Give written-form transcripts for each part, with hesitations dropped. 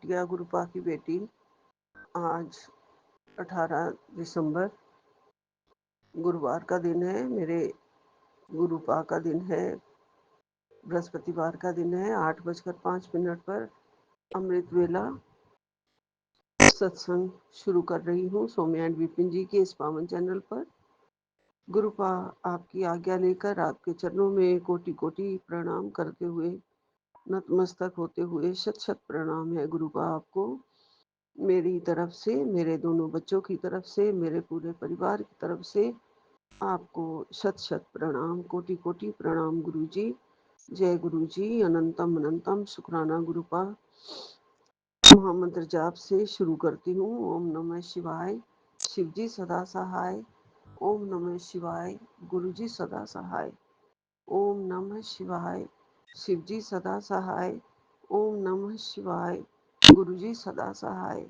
बिटिया गुरुपा की बेटी, आज 18 दिसंबर गुरुवार का दिन है। मेरे गुरुपा का दिन है, बृहस्पतिवार का दिन है। 8:05 पर अमृत वेला सत्संग शुरू कर रही हूँ सौम्या एंड विपिन जी के इस पावन चैनल पर। गुरुपा आपकी आज्ञा लेकर आपके चरणों में कोटि कोटि प्रणाम करते हुए, नतमस्तक होते हुए शत शत प्रणाम है गुरुपा आपको। मेरी तरफ से, मेरे दोनों बच्चों की तरफ से, मेरे पूरे परिवार की तरफ से आपको शत शत प्रणाम, कोटि कोटि प्रणाम गुरुजी। जय गुरुजी। अनंतम अनंतम शुक्राना गुरुपा। महामंत्र जाप से शुरू करती हूँ। ओम नमः शिवाय, शिवजी सदा सहाय। ओम नमः शिवाय, गुरुजी सदा सहाय। ओम नमः शिवाय, शिवजी सदा सहाय। ओम नमः शिवाय, गुरुजी सदा सहाय।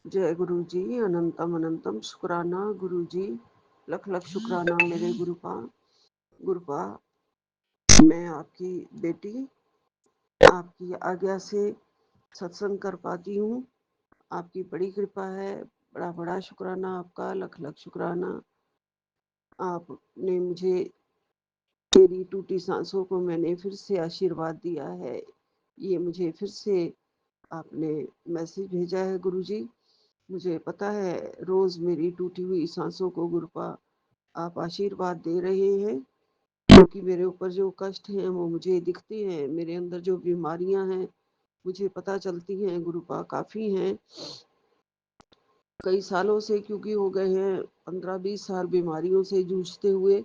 जय गुरुजी। अनंतम अनंतम शुक्राना गुरुजी। लख लख शुक्राना मेरे गुरुपा। गुरुपा, मैं आपकी बेटी आपकी आज्ञा से सत्संग कर पाती हूँ। आपकी बड़ी कृपा है। बड़ा बड़ा शुक्राना आपका, लख लख शुक्राना। आपने मुझे, मेरी टूटी सांसों को मैंने फिर से आशीर्वाद दिया है। ये मुझे फिर से आपने मैसेज भेजा है गुरुजी। मुझे पता है रोज मेरी टूटी हुई सांसों को गुरुपा आप आशीर्वाद दे रहे हैं, क्योंकि मेरे ऊपर जो कष्ट हैं वो मुझे दिखते हैं। मेरे अंदर जो बीमारियां हैं मुझे पता चलती हैं गुरुपा, काफी हैं। कई सालों से, क्योंकि हो गए हैं 15-20 साल बीमारियों से जूझते हुए,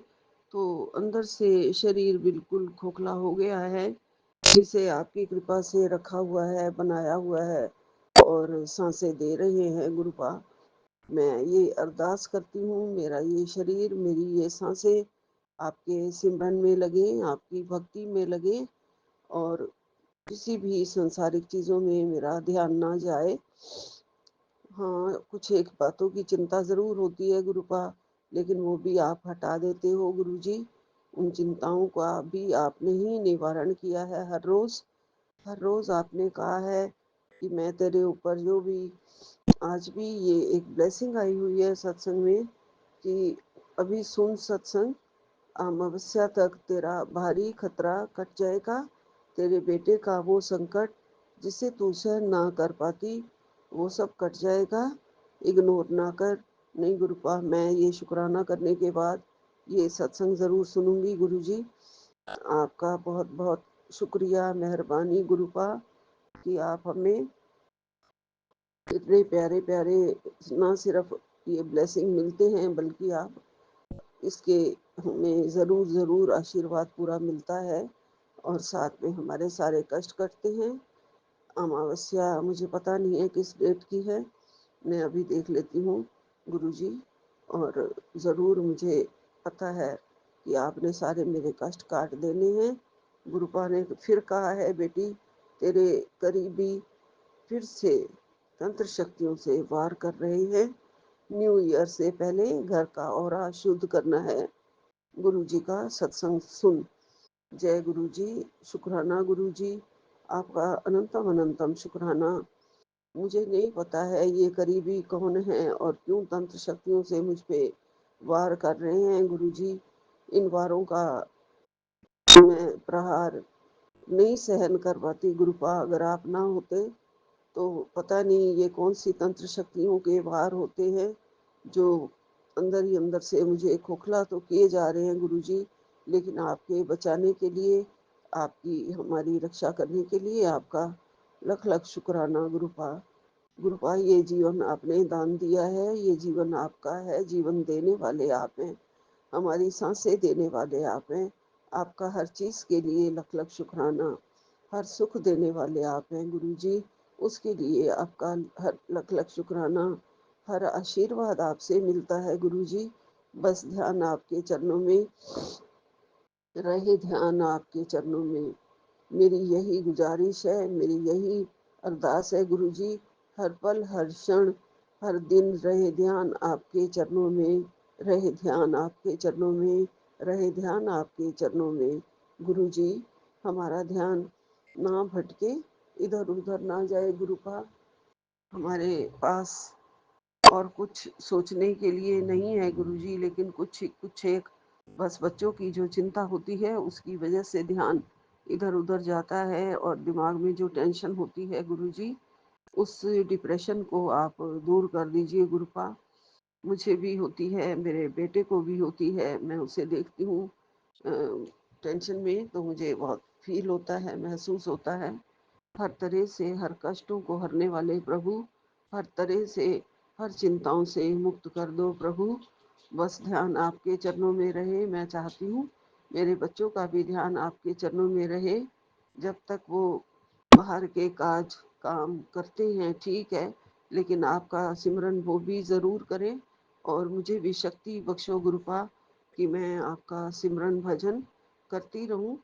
तो अंदर से शरीर बिल्कुल खोखला हो गया है, जिसे आपकी कृपा से रखा हुआ है, बनाया हुआ है और सांसें दे रहे हैं गुरुपा। मैं ये अरदास करती हूँ, मेरा ये शरीर, मेरी ये सांसें आपके सिमरन में लगे, आपकी भक्ति में लगे और किसी भी संसारिक चीजों में मेरा ध्यान ना जाए। हाँ, कुछ एक बातों की चिंता जरूर होती है गुरुपा, लेकिन वो भी आप हटा देते हो गुरुजी। उन चिंताओं का भी आपने ही निवारण किया है। हर रोज आपने कहा है कि मैं तेरे ऊपर जो भी, आज भी ये एक ब्लेसिंग आई हुई है सत्संग में कि अभी सुन सत्संग, अमावस्या तक तेरा भारी खतरा कट जाएगा। तेरे बेटे का वो संकट जिसे तू सहन ना कर पाती, वो सब कट जाएगा। इग्नोर ना कर। नहीं गुरुपा, मैं ये शुक्राना करने के बाद ये सत्संग ज़रूर सुनूंगी गुरुजी। आपका बहुत बहुत शुक्रिया, मेहरबानी गुरुपा कि आप हमें इतने प्यारे प्यारे, ना सिर्फ ये ब्लेसिंग मिलते हैं बल्कि आप इसके हमें ज़रूर ज़रूर आशीर्वाद पूरा मिलता है और साथ में हमारे सारे कष्ट कटते हैं। अमावस्या मुझे पता नहीं है किस डेट की है, मैं अभी देख लेती हूँ गुरुजी। और ज़रूर मुझे पता है कि आपने सारे मेरे कष्ट काट देने हैं। गुरुपा ने फिर कहा है, बेटी तेरे करीबी फिर से तंत्र शक्तियों से वार कर रहे हैं। न्यू ईयर से पहले घर का ऑरा शुद्ध करना है। गुरुजी का सत्संग सुन। जय गुरुजी। शुक्राना गुरुजी, आपका अनंतम अनंतम शुक्राना। मुझे नहीं पता है ये करीबी कौन है और क्यों तंत्र शक्तियों से मुझ पे वार कर रहे हैं गुरुजी। इन वारों का मैं प्रहार नहीं सहन कर पाती गुरुपा। अगर आप ना होते तो पता नहीं ये कौन सी तंत्र शक्तियों के वार होते हैं जो अंदर ही अंदर से मुझे खोखला तो किए जा रहे हैं गुरुजी। लेकिन आपके बचाने के लिए, आपकी हमारी रक्षा करने के लिए आपका लख लख शुक्राना गुरुपा। गुरुपा, ये जीवन आपने दान दिया है, ये जीवन आपका है। जीवन देने वाले आप हैं, हमारी सांसें देने वाले आप हैं। आपका हर चीज़ के लिए लख लख शुक्राना। हर सुख देने वाले आप हैं गुरुजी, उसके लिए आपका हर लख लख शुक्राना। हर आशीर्वाद आपसे मिलता है गुरुजी। बस ध्यान आपके चरणों में रहे, ध्यान आपके चरणों में। मेरी यही गुजारिश है, मेरी यही अरदास है गुरुजी। हर पल, हर क्षण, हर दिन रहे ध्यान आपके चरणों में, रहे ध्यान आपके चरणों में, रहे ध्यान आपके चरणों में। गुरुजी, हमारा ध्यान ना भटके, इधर उधर ना जाए गुरुपा। हमारे पास और कुछ सोचने के लिए नहीं है गुरुजी, लेकिन कुछ कुछ एक बस बच्चों की जो चिंता होती है उसकी वजह से ध्यान इधर उधर जाता है, और दिमाग में जो टेंशन होती है गुरुजी, उस डिप्रेशन को आप दूर कर दीजिए गुरुपा। मुझे भी होती है, मेरे बेटे को भी होती है, मैं उसे देखती हूँ टेंशन में, तो मुझे बहुत फील होता है, महसूस होता है। हर तरह से हर कष्टों को हरने वाले प्रभु, हर तरह से हर चिंताओं से मुक्त कर दो प्रभु। बस ध्यान आपके चरणों में रहे। मैं चाहती हूँ मेरे बच्चों का भी ध्यान आपके चरणों में रहे। जब तक वो बाहर के काज काम करते हैं ठीक है, लेकिन आपका सिमरन वो भी ज़रूर करें, और मुझे भी शक्ति बख्शो गुरुपा कि मैं आपका सिमरन भजन करती रहूं।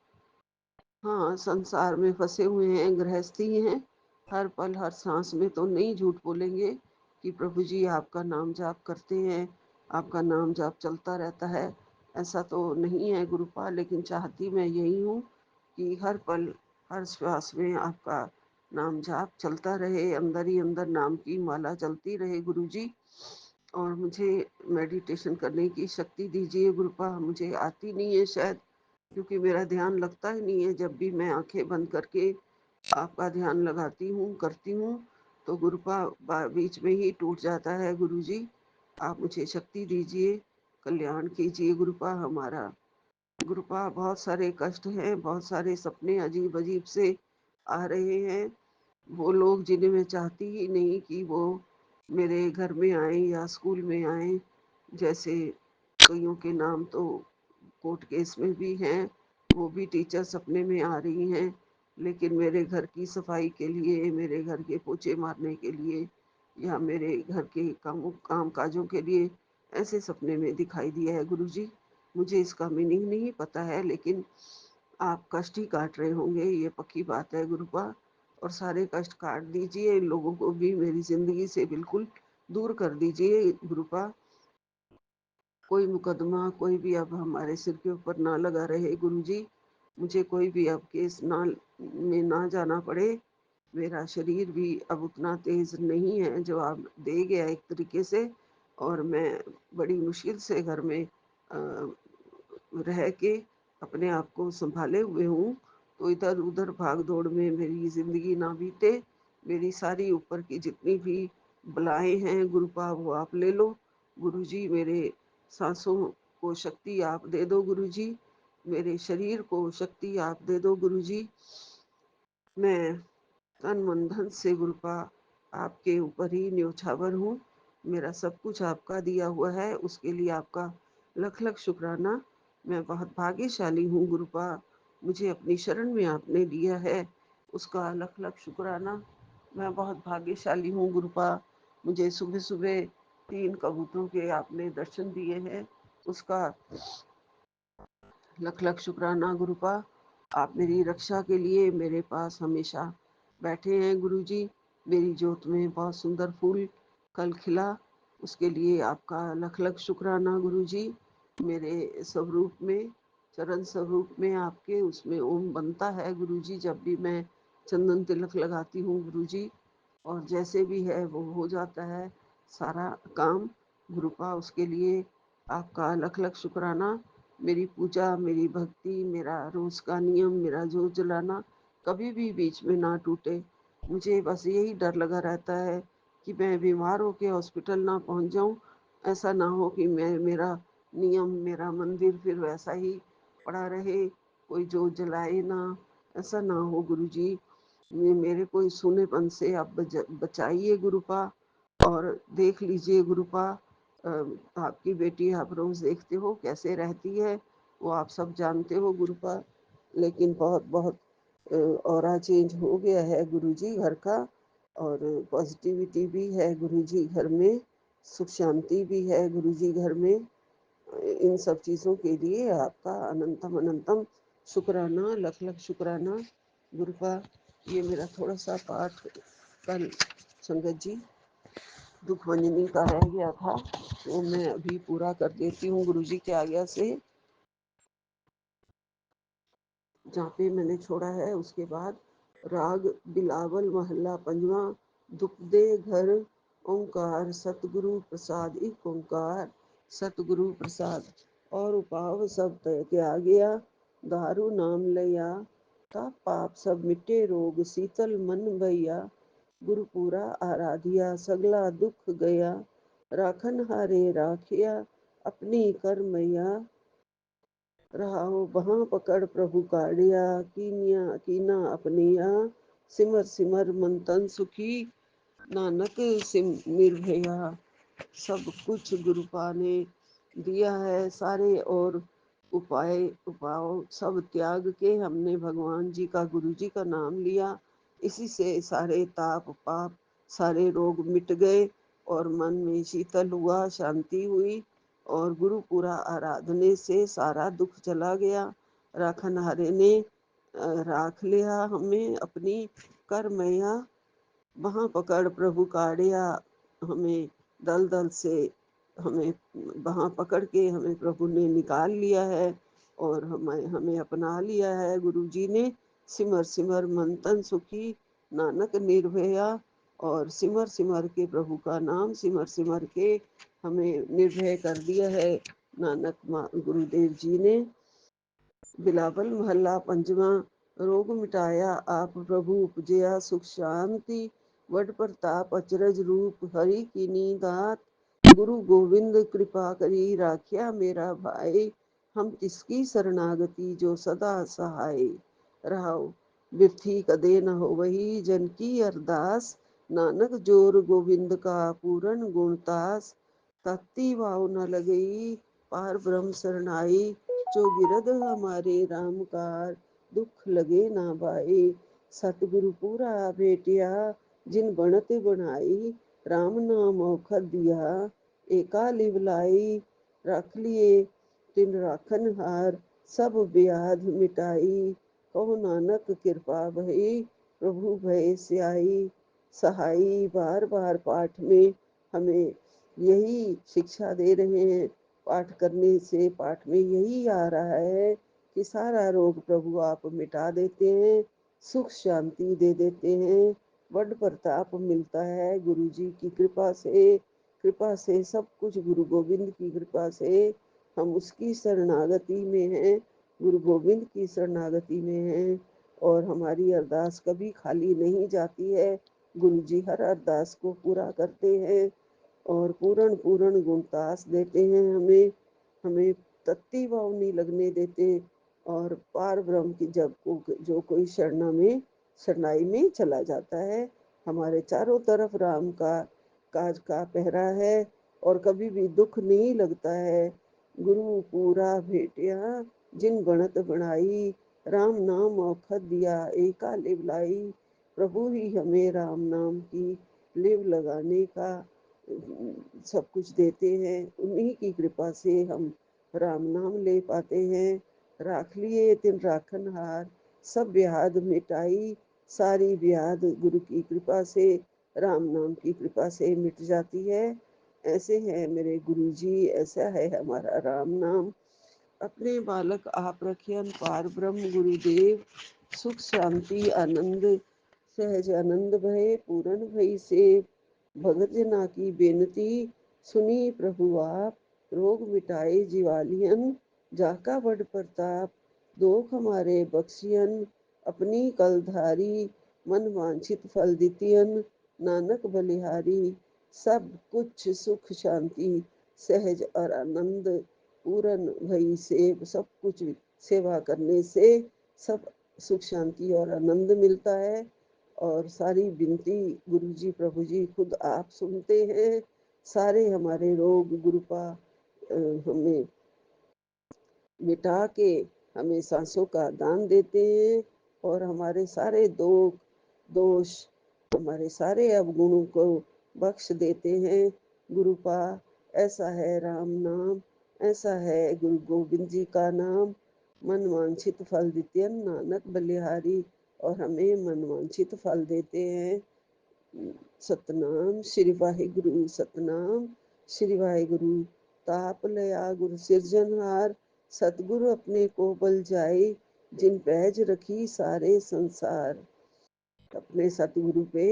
हाँ, संसार में फंसे हुए हैं, गृहस्थी हैं, हर पल हर सांस में तो नहीं झूठ बोलेंगे कि प्रभु जी आपका नाम जाप करते हैं, आपका नाम जाप चलता रहता है। ऐसा तो नहीं है गुरुपा, लेकिन चाहती मैं यही हूँ कि हर पल हर श्वास में आपका नाम जाप चलता रहे, अंदर ही अंदर नाम की माला चलती रहे गुरु जी। और मुझे मेडिटेशन करने की शक्ति दीजिए गुरुपा। मुझे आती नहीं है शायद, क्योंकि मेरा ध्यान लगता ही नहीं है। जब भी मैं आंखें बंद करके आपका ध्यान लगाती हूँ करती हूँ, तो गुरुपा बीच में ही टूट जाता है गुरुजी। आप मुझे शक्ति दीजिए, कल्याण कीजिए गुरुपा हमारा। गुरुपा बहुत सारे कष्ट हैं, बहुत सारे सपने अजीब अजीब से आ रहे हैं। वो लोग जिन्हें मैं चाहती ही नहीं कि वो मेरे घर में आए या स्कूल में आए, जैसे कईयों के नाम तो कोर्ट केस में भी हैं, वो भी टीचर सपने में आ रही हैं। लेकिन मेरे घर की सफाई के लिए, मेरे घर के पोछे मारने के लिए, या मेरे घर के काम काजों के लिए ऐसे सपने में दिखाई दिया है गुरुजी। मुझे इसका मीनिंग नहीं पता है, लेकिन आप कष्ट ही काट रहे होंगे, ये पक्की बात है गुरुपा। और सारे कष्ट काट दीजिए, इन लोगों को भी मेरी जिंदगी से बिल्कुल दूर कर दीजिए गुरुपा। कोई मुकदमा कोई भी अब हमारे सिर के ऊपर ना लगा रहे गुरुजी। मुझे कोई भी अब केस ना में ना जाना पड़े। मेरा शरीर भी अब उतना तेज नहीं है जो आप दे गया एक तरीके से, और मैं बड़ी मुश्किल से घर में रह के अपने आप को संभाले हुए हूँ। तो इधर उधर भाग दौड़ में मेरी जिंदगी ना बीते। मेरी सारी ऊपर की जितनी भी बलाएं हैं गुरुपा वो आप ले लो गुरुजी। मेरे सांसों को शक्ति आप दे दो गुरुजी, मेरे शरीर को शक्ति आप दे दो गुरुजी। मैं तन मन धन से गुरुपा आपके ऊपर ही न्योछावर हूँ। मेरा सब कुछ आपका दिया हुआ है, उसके लिए आपका लख लख शुक्राना। मैं बहुत भाग्यशाली हूँ गुरुपा, मुझे अपनी शरण में आपने लिया है, उसका लख लख शुक्राना। मैं बहुत भाग्यशाली हूँ गुरुपा। मुझे सुबह सुबह 3 कबूतरों के आपने दर्शन दिए हैं, उसका लख लख शुक्राना गुरुपा। आप मेरी रक्षा के लिए मेरे पास हमेशा बैठे हैं गुरुजी। मेरी जोत में बहुत सुंदर फूल कल खिला, उसके लिए आपका लख लख शुक्राना गुरुजी। मेरे स्वरूप में, चरण स्वरूप में आपके, उसमें ओम बनता है गुरुजी जब भी मैं चंदन तिलक लगाती हूँ गुरुजी। और जैसे भी है वो हो जाता है सारा काम गुरुपा। उसके लिए आपका लख लख शुक्राना। मेरी पूजा, मेरी भक्ति, मेरा रोज का नियम, मेरा जोत जलाना कभी भी बीच में ना टूटे। मुझे बस यही डर लगा रहता है कि मैं बीमार होके हॉस्पिटल ना पहुंच जाऊं। ऐसा ना हो कि मैं मेरा नियम, मेरा मंदिर फिर वैसा ही पड़ा रहे, कोई जोत जलाए ना। ऐसा ना हो गुरुजी। ये मेरे को इस सूनेपन से आप बचाइए गुरुपा। और देख लीजिए गुरुपा, आपकी बेटी आप रोज देखते हो कैसे रहती है, वो आप सब जानते हो गुरुपा। लेकिन बहुत बहुत ऑरा चेंज हो गया है गुरुजी घर का, और पॉजिटिविटी भी है गुरुजी घर में, सुख शांति भी है गुरुजी घर में। इन सब चीज़ों के लिए आपका अनंतम अनंतम शुक्राना, लख लख शुक्राना गुरुपा। ये मेरा थोड़ा सा पाठ कल संगत जी दुख भंजनी का रह गया था, वो मैं अभी पूरा कर देती हूँ गुरुजी की आज्ञा से। जहाँ पे मैंने छोड़ा है उसके बाद राग बिलावल महला पंजवा। दुख दे घर ओंकार सतगुरु प्रसाद। एक ओंकार सतगुरु प्रसाद। और उपाव सब त्यागया दारू नाम लिया। ताप पाप सब मिटे रोग शीतल मन भैया। गुरुपुरा आराधिया सगला दुख गया। राखन हारे राखिया अपनी कर मैया। रहाओ बहाँ पकड़ प्रभु काढ़िया कीनिया कीना अपनिया। सिमर सिमर मन तन सुखी नानक सिम निर्भया। सब कुछ गुरुपा ने दिया है सारे, और उपाय सब त्याग के हमने भगवान जी का, गुरु जी का नाम लिया। इसी से सारे ताप पाप सारे रोग मिट गए और मन में शीतल हुआ, शांति हुई। और गुरु पूरा आराधने से सारा दुख चला गया। राखन हारे ने राख लिया हमें अपनी कर मैया। वहाँ पकड़ प्रभु काढ़िया हमें दल दल से, हमें वहाँ पकड़ के हमें प्रभु ने निकाल लिया है और हमें हमें अपना लिया है गुरु जी ने। सिमर सिमर मन तन सुखी नानक निर्भया। और सिमर सिमर के प्रभु का नाम सिमर सिमर के हमें निर्भय कर दिया है नानक गुरुदेव जी ने। बिलावल महला पंजवा। रोग मिटाया आप प्रभु उपजया सुख शांति। वड प्रताप अचरज रूप हरि की दात। गुरु गोविंद कृपा करी राखिया मेरा भाई। हम तिसकी शरणागति जो सदा सहाय। रहाओ बिरथी कदे न हो वही जन की अरदास। नानक जोर गोविंद का पूरन गुणतास। तत्ती वाव न लगई पार ब्रह्म शरणाई। जो गिरद हमारे राम कार दुख लगे ना भाई। सतगुरु पूरा भेटिया जिन बनत बनाई। राम नाम औखद दिया एका लिवलाई। रख लिए तिन राखन हार सब ब्याध मिटाई। कहो नानक कृपा भई प्रभु भय स्याई। सहाई बार बार पाठ में हमें यही शिक्षा दे रहे हैं। पाठ करने से पाठ में यही आ रहा है कि सारा रोग प्रभु आप मिटा देते हैं, सुख शांति दे देते हैं। बड़ प्रताप मिलता है गुरु जी की कृपा से। कृपा से सब कुछ गुरु गोविंद की कृपा से हम उसकी शरणागति में हैं, गुरु गोविंद की शरणागति में हैं। और हमारी अरदास कभी खाली नहीं जाती है। गुरु जी हर अरदास को पूरा करते हैं और पूर्ण पूर्ण गुणतास देते हैं हमें। हमें तत्ती भाव नहीं लगने देते। और पार ब्रह्म की जब को जो कोई शरणाई में चला जाता है, हमारे चारों तरफ राम का काज का पहरा है और कभी भी दुख नहीं लगता है। गुरु पूरा भेटिया जिन बनत बनाई। राम नाम औखद दिया एका लिवलाई। प्रभु ही हमें राम नाम की लिव लगाने का सब कुछ देते हैं। उन्हीं की कृपा से हम राम नाम ले पाते हैं। राख लिए तिन राखन हार सब ब्याध मिटाई। सारी ब्याध गुरु की कृपा से, राम नाम की कृपा से मिट जाती है। ऐसे है मेरे गुरु जी, ऐसा है हमारा राम नाम। अपने बालक आप रखियन पार ब्रह्म गुरुदेव। सुख शांति आनंद सहज आनंद भय पूरन भई से। भगत जना की बेनती सुनी प्रभु आप। रोग मिटाए जीवालियन जाका बड़ प्रताप। दोख हमारे बख्शियन अपनी कलधारी। मन वांछित फल दितियन नानक बलिहारी। सब कुछ सुख शांति सहज और आनंद पूरन भई से। सब कुछ सेवा करने से सब सुख शांति और आनंद मिलता है। और सारी विनती गुरु जी प्रभु जी खुद आप सुनते हैं। सारे हमारे रोग गुरुपा हमें मिटा के हमें सांसों का दान देते हैं और हमारे सारे दोष हमारे सारे अवगुणों को बख्श देते हैं। गुरुपा ऐसा है राम नाम, ऐसा है गुरु गोविंद जी का नाम। मन वांछित फल देते नानक बलिहारी। और हमें मन वांछित फल देते हैं। सतनाम श्री वाहिगुरु सतनाम श्री वाहिगुरु। ताप लया गुरु सिरजनहार। सतगुरु अपने को बल जाए जिन पैज रखी सारे संसार। अपने सतगुरु पे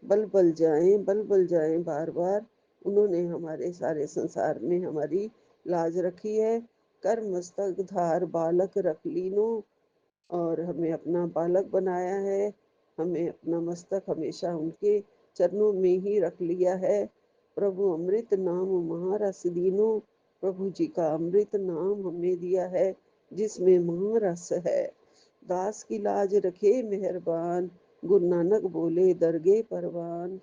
बल बल जाएं, बल बल जाएं बार बार। उन्होंने हमारे सारे संसार में हमारी लाज रखी है। कर मस्तक धार बालक रख लीनो, और हमें अपना बालक बनाया है। हमें अपना मस्तक हमेशा उनके चरणों में ही रख लिया है। प्रभु अमृत नाम महारस दीनो, प्रभु जी का अमृत नाम हमें दिया है जिसमें महारस है। दास की लाज रखे मेहरबान, गुरु नानक बोले दरगे परवान।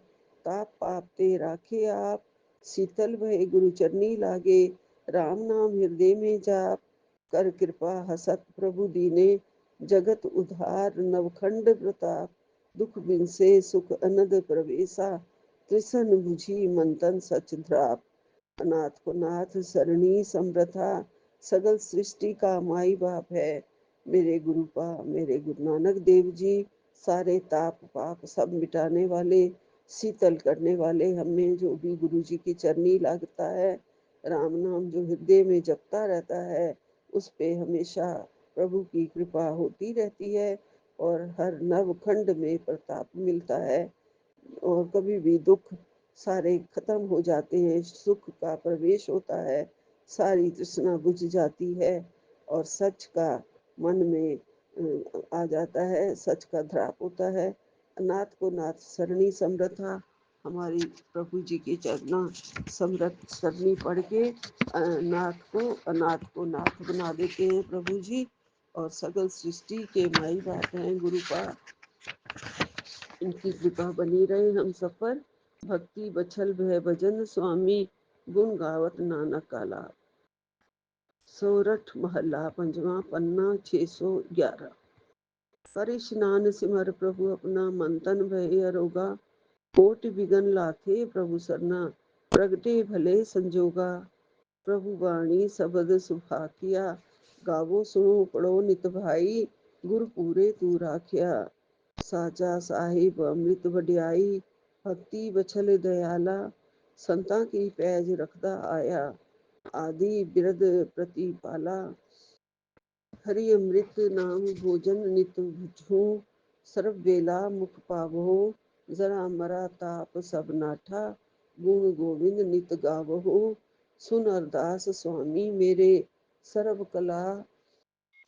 ताप पाप ते राखे आप, शीतल भय गुरु चरनी लागे। राम नाम हृदय में जाप, कर कृपा हसत प्रभु दीने। जगत उद्धार नवखंड प्रताप, दुख बिनसे सुख अनद प्रवेशा। त्रिसन बुझी मंतन सच ध्राप, अनाथ को नाथ सरणी समरथा। सगल सृष्टि का माई बाप है मेरे मेरे गुरु नानक देव जी। सारे ताप पाप सब मिटाने वाले, शीतल करने वाले। हमें जो भी गुरु जी की चरनी लगता है, राम नाम जो हृदय में जपता रहता है, उस पे हमेशा प्रभु की कृपा होती रहती है और हर नवखंड में प्रताप मिलता है। और कभी भी दुख सारे खत्म हो जाते हैं, सुख का प्रवेश होता है, सारी तृष्णा बुझ जाती है और सच का मन में आ जाता है, सच का ध्राप होता है। अनाथ को नाथ सरणी समरथा, हमारी प्रभु जी की चरना समरथ सरणी पढ़ के अनाथ को नाथ बना देते हैं प्रभु जी। और सगल सृष्टि के माई बाप हैं गुरु का, इनकी कृपा बनी रहे हम सब पर। भक्ति बछल भय भजन स्वामी, गुण गावत नानक काला। सोरठ महला पंजवा पन्ना 611। कर स्नान सिमर प्रभु अपना, मंतन भय अरोगा। कोट बिगन लाथे प्रभु सरना, प्रगटे भले संजोगा। प्रभु वाणी शबद सुभाखिया, गावो सुनो पढ़ो नित भाई। गुर पूरे तू राखिया, साचा साहिब अमृत वड्याई। भक्ति बछल दयाला, संता की पैज रखदा आया। आदि बिरद प्रतिपाला, हरि अमृत नाम भोजन नित भुजहु। सर्व बेला मुख पावहो, जरा मरा ताप सब नाठा। गुण गोविंद नित गावहो, सुन अरदास स्वामी मेरे। सर्व कला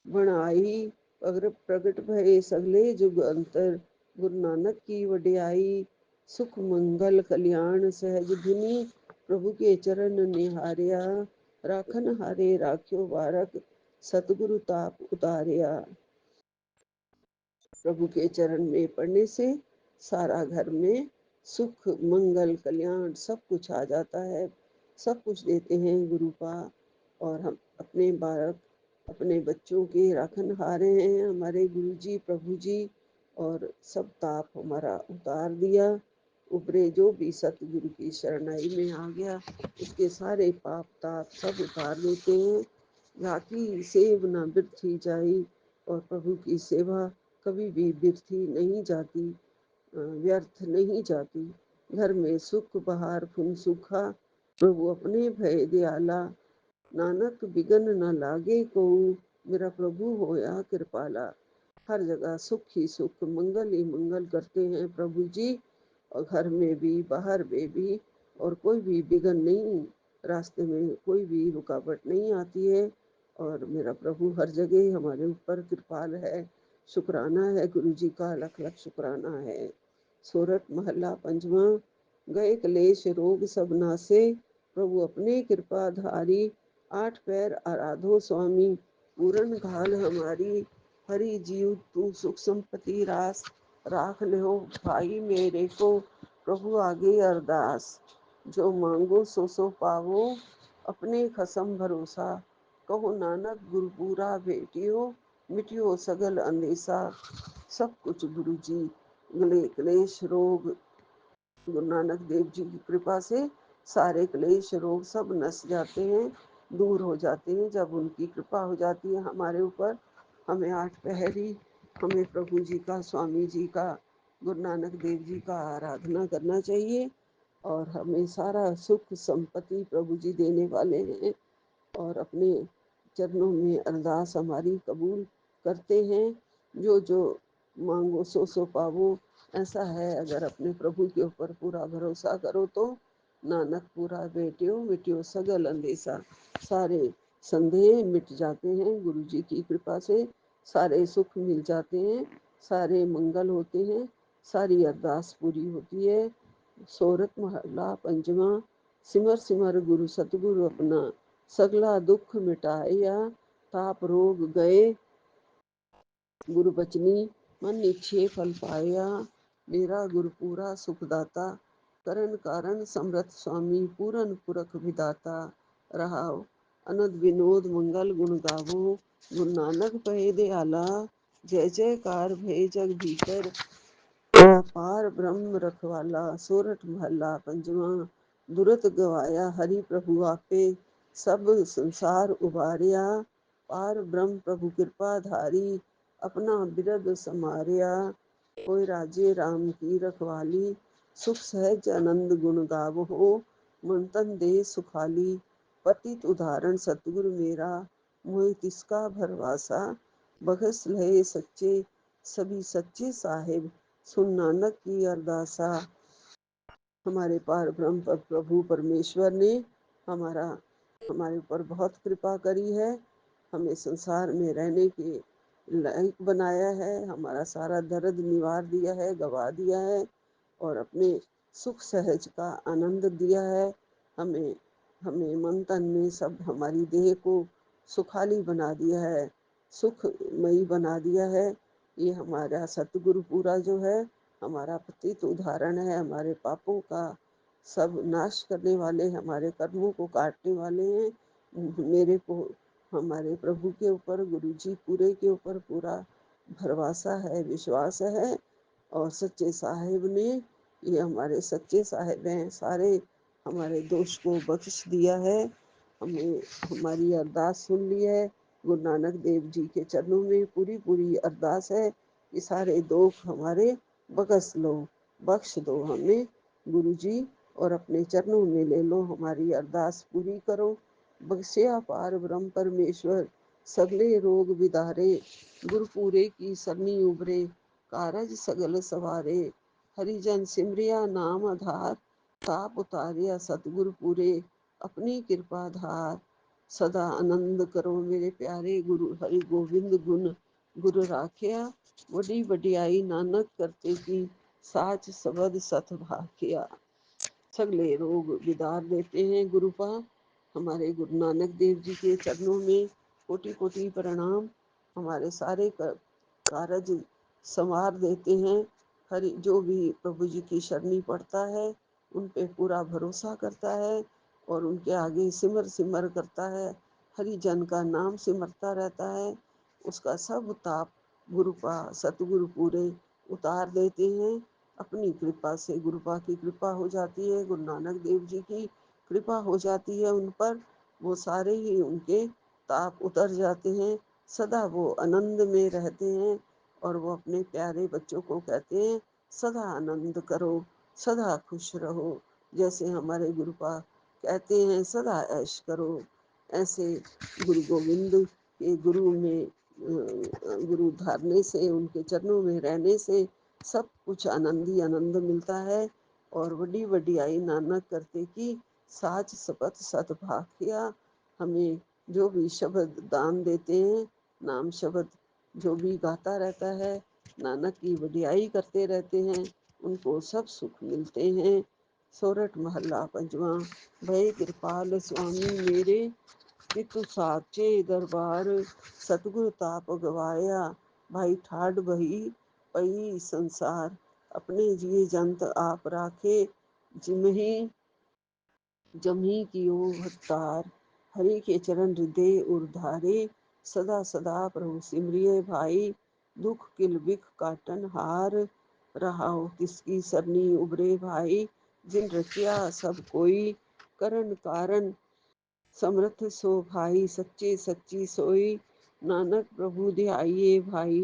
बनाई, अगर प्रगट भये सगले जुग अंतर। गुरु नानक की वड्याई, सुख मंगल कल्याण सहज धुनी। प्रभु के चरण निहारिया, राखन हारे राख्यो बारक। सतगुरु ताप उतारिया। प्रभु के चरण में पड़ने से सारा घर में सुख मंगल कल्याण सब कुछ आ जाता है। सब कुछ देते हैं गुरु का। और हम अपने बालक अपने बच्चों के राखन हारे हैं हमारे गुरु जी प्रभु जी। और सब ताप हमारा उतार दिया। ऊपरे जो भी सतगुरु की शरणाई में आ गया, उसके सारे पाप ताप सब उतार देते हैं। जाकी सेव न बिरथी जाई, और प्रभु की सेवा कभी भी बिरथी नहीं जाती, व्यर्थ नहीं जाती। घर में सुख बहार फुन सूखा, प्रभु अपने भय दयाला। नानक बिगन न लागे को, मेरा प्रभु होया कृपाला। हर जगह सुख ही सुख मंगल ही मंगल करते हैं प्रभु जी। और घर में भी बाहर में भी, और कोई भी विघन नहीं, रास्ते में कोई भी रुकावट नहीं आती है। और मेरा प्रभु हर जगह हमारे ऊपर कृपाल है। शुक्राना है गुरु जी का, लख लख शुक्राना है। सोरठ महला पंजवा। गए क्लेश रोग सब नासे, प्रभु अपने कृपा धारी। आठ पैर आराधो स्वामी, पूरन घाल हमारी। हरि जीव तू सुख संपत्ति रास, राख लो भाई मेरे को। प्रभु आगे अरदास, जो मांगो सो सो पावो। अपने खसम भरोसा, कहो नानक गुरु पूरा भेटियो। मिटियो सगल अंदेशा, सब कुछ गुरु जी। गले क्लेश रोग गुरु नानक देव जी की कृपा से सारे क्लेश रोग सब नस जाते हैं, दूर हो जाते हैं। जब उनकी कृपा हो जाती है हमारे ऊपर, हमें आठ पहरी हमें प्रभु जी का, स्वामी जी का, गुरु नानक देव जी का आराधना करना चाहिए। और हमें सारा सुख संपत्ति प्रभु जी देने वाले हैं। और अपने चरणों में अरदास हमारी कबूल करते हैं। जो जो मांगो सो सो पावो। ऐसा है अगर अपने प्रभु के ऊपर पूरा भरोसा करो तो, नानक पूरा बेटियो मिटियो सगल अंदेशा। सारे संदेह मिट जाते हैं गुरु जी की कृपा से, सारे सुख मिल जाते हैं, सारे मंगल होते हैं, सारी अरदास पूरी होती है। सोरठ महला पंचवा। सिमर सिमर गुरु सतगुरु अपना, सगला दुख मिटाया, ताप रोग गए गुरु बचनी, मन इच्छे फल पाया। मेरा गुरु पूरा सुखदाता, करण कारण समरथ स्वामी, पूरन पुरख विदाता। रहाओ अनद विनोद मंगल गुण गावो, गुरु नानक पहे दे आला। जय जयकार भय जग भीतर, पार ब्रह्म रखवाला। सोरठ महला पंचवा। दुरत गवाया हरि प्रभु आपे, सब संसार उबारिया। पार ब्रह्म प्रभु कृपा धारी, अपना बिरद समारिया। कोई राजे राम की रखवाली, सुख सहज आनंद गुण गावो। मन तन दे सुखाली, पतित उदाहरण सतगुरु मेरा, मोहि तिसका भरवासा। बखस लहे सच्चे सभी सच्चे साहिब, सुन नानक की अरदासा। हमारे पार ब्रह्म प्रभु परमेश्वर ने हमारा हमारे ऊपर बहुत कृपा करी है, हमें संसार में रहने के लायक बनाया है, हमारा सारा दर्द निवार दिया है, गवा दिया है, और अपने सुख सहज का आनंद दिया है। हमें हमें मन तन में सब हमारी देह को सुखाली बना दिया है, सुखमयी बना दिया है। ये हमारा सतगुरु पूरा जो है हमारा पतित उदाहरण है, हमारे पापों का सब नाश करने वाले, हमारे कर्मों को काटने वाले हैं। मेरे को हमारे प्रभु के ऊपर, गुरु जी पूरे के ऊपर पूरा भरवासा है, विश्वास है। और सच्चे साहिब ने, ये हमारे सच्चे साहिब हैं, सारे हमारे दोष को बख्श दिया है, हमें हमारी अरदास सुन ली है। गुरु नानक देव जी के चरणों में पूरी पूरी अरदास है कि सारे दोष हमारे बख्श लो, बख्श दो हमें गुरु जी, और अपने चरणों में ले लो, हमारी अरदास पूरी करो। बख्शिया पार ब्रह्म परमेश्वर, सगले रोग विदारे। गुरु पूरे की सरनी उबरे, कारज सगल सवारे। हरिजन सिमरिया नाम आधार, ताप उतारिया सतगुरु पूरे, अपनी कृपा धार। सदा आनंद करो मेरे प्यारे गुरु हरि गोविंद गुण, गुरु राखिया बड़ी वडियाई नानक करते की, साच सबद सत भाखिया। सगले रोग विदार देते हैं गुरु पा। हमारे गुरु नानक देव जी के चरणों में कोटि कोटि प्रणाम। हमारे सारे कारज संवार देते हैं। हरि जो भी प्रभु जी की शरणी पड़ता है, उन पे पूरा भरोसा करता है और उनके आगे सिमर सिमर करता है, हरि जन का नाम सिमरता रहता है, उसका सब ताप गुरुपा सतगुरु पूरे उतार देते हैं अपनी कृपा से। गुरुपा की कृपा हो जाती है, गुरु नानक देव जी की कृपा हो जाती है उन पर, वो सारे ही उनके ताप उतर जाते हैं, सदा वो आनंद में रहते हैं। और वो अपने प्यारे बच्चों को कहते हैं, सदा आनंद करो, सदा खुश रहो। जैसे हमारे गुरुपा कहते हैं, सदा ऐश करो। ऐसे गुरु गोविंद के गुरु में गुरु धारने से, उनके चरणों में रहने से सब कुछ आनंद ही आनंद मिलता है। और वड्डी वड्डियाई नानक करते की, साच सपथ सत भाखिया। हमें जो भी शब्द दान देते हैं, नाम शब्द जो भी गाता रहता है, नानक की वडियाई करते रहते हैं, उनको सब सुख मिलते हैं। सोरठ महला पंचवा। भय कृपाल स्वामी मेरे, कितु साचे दरबार। सतगुरु ताप गवाया, भाई ठाड बही पई संसार। अपने जिए जंत आप राखे, जिमही जमी कियो भत्तार। हरि के चरण हृदय उर्धारे, सदा सदा प्रभु सिमरिये भाई। दुख किल बिख काटन हार, रहाओ किसकी सरनी उबरे भाई। जिन रखिया सब कोई, करण कारण समर्थ सो भाई। सच्चे सच्ची सोई, नानक प्रभु ध्याइये भाई।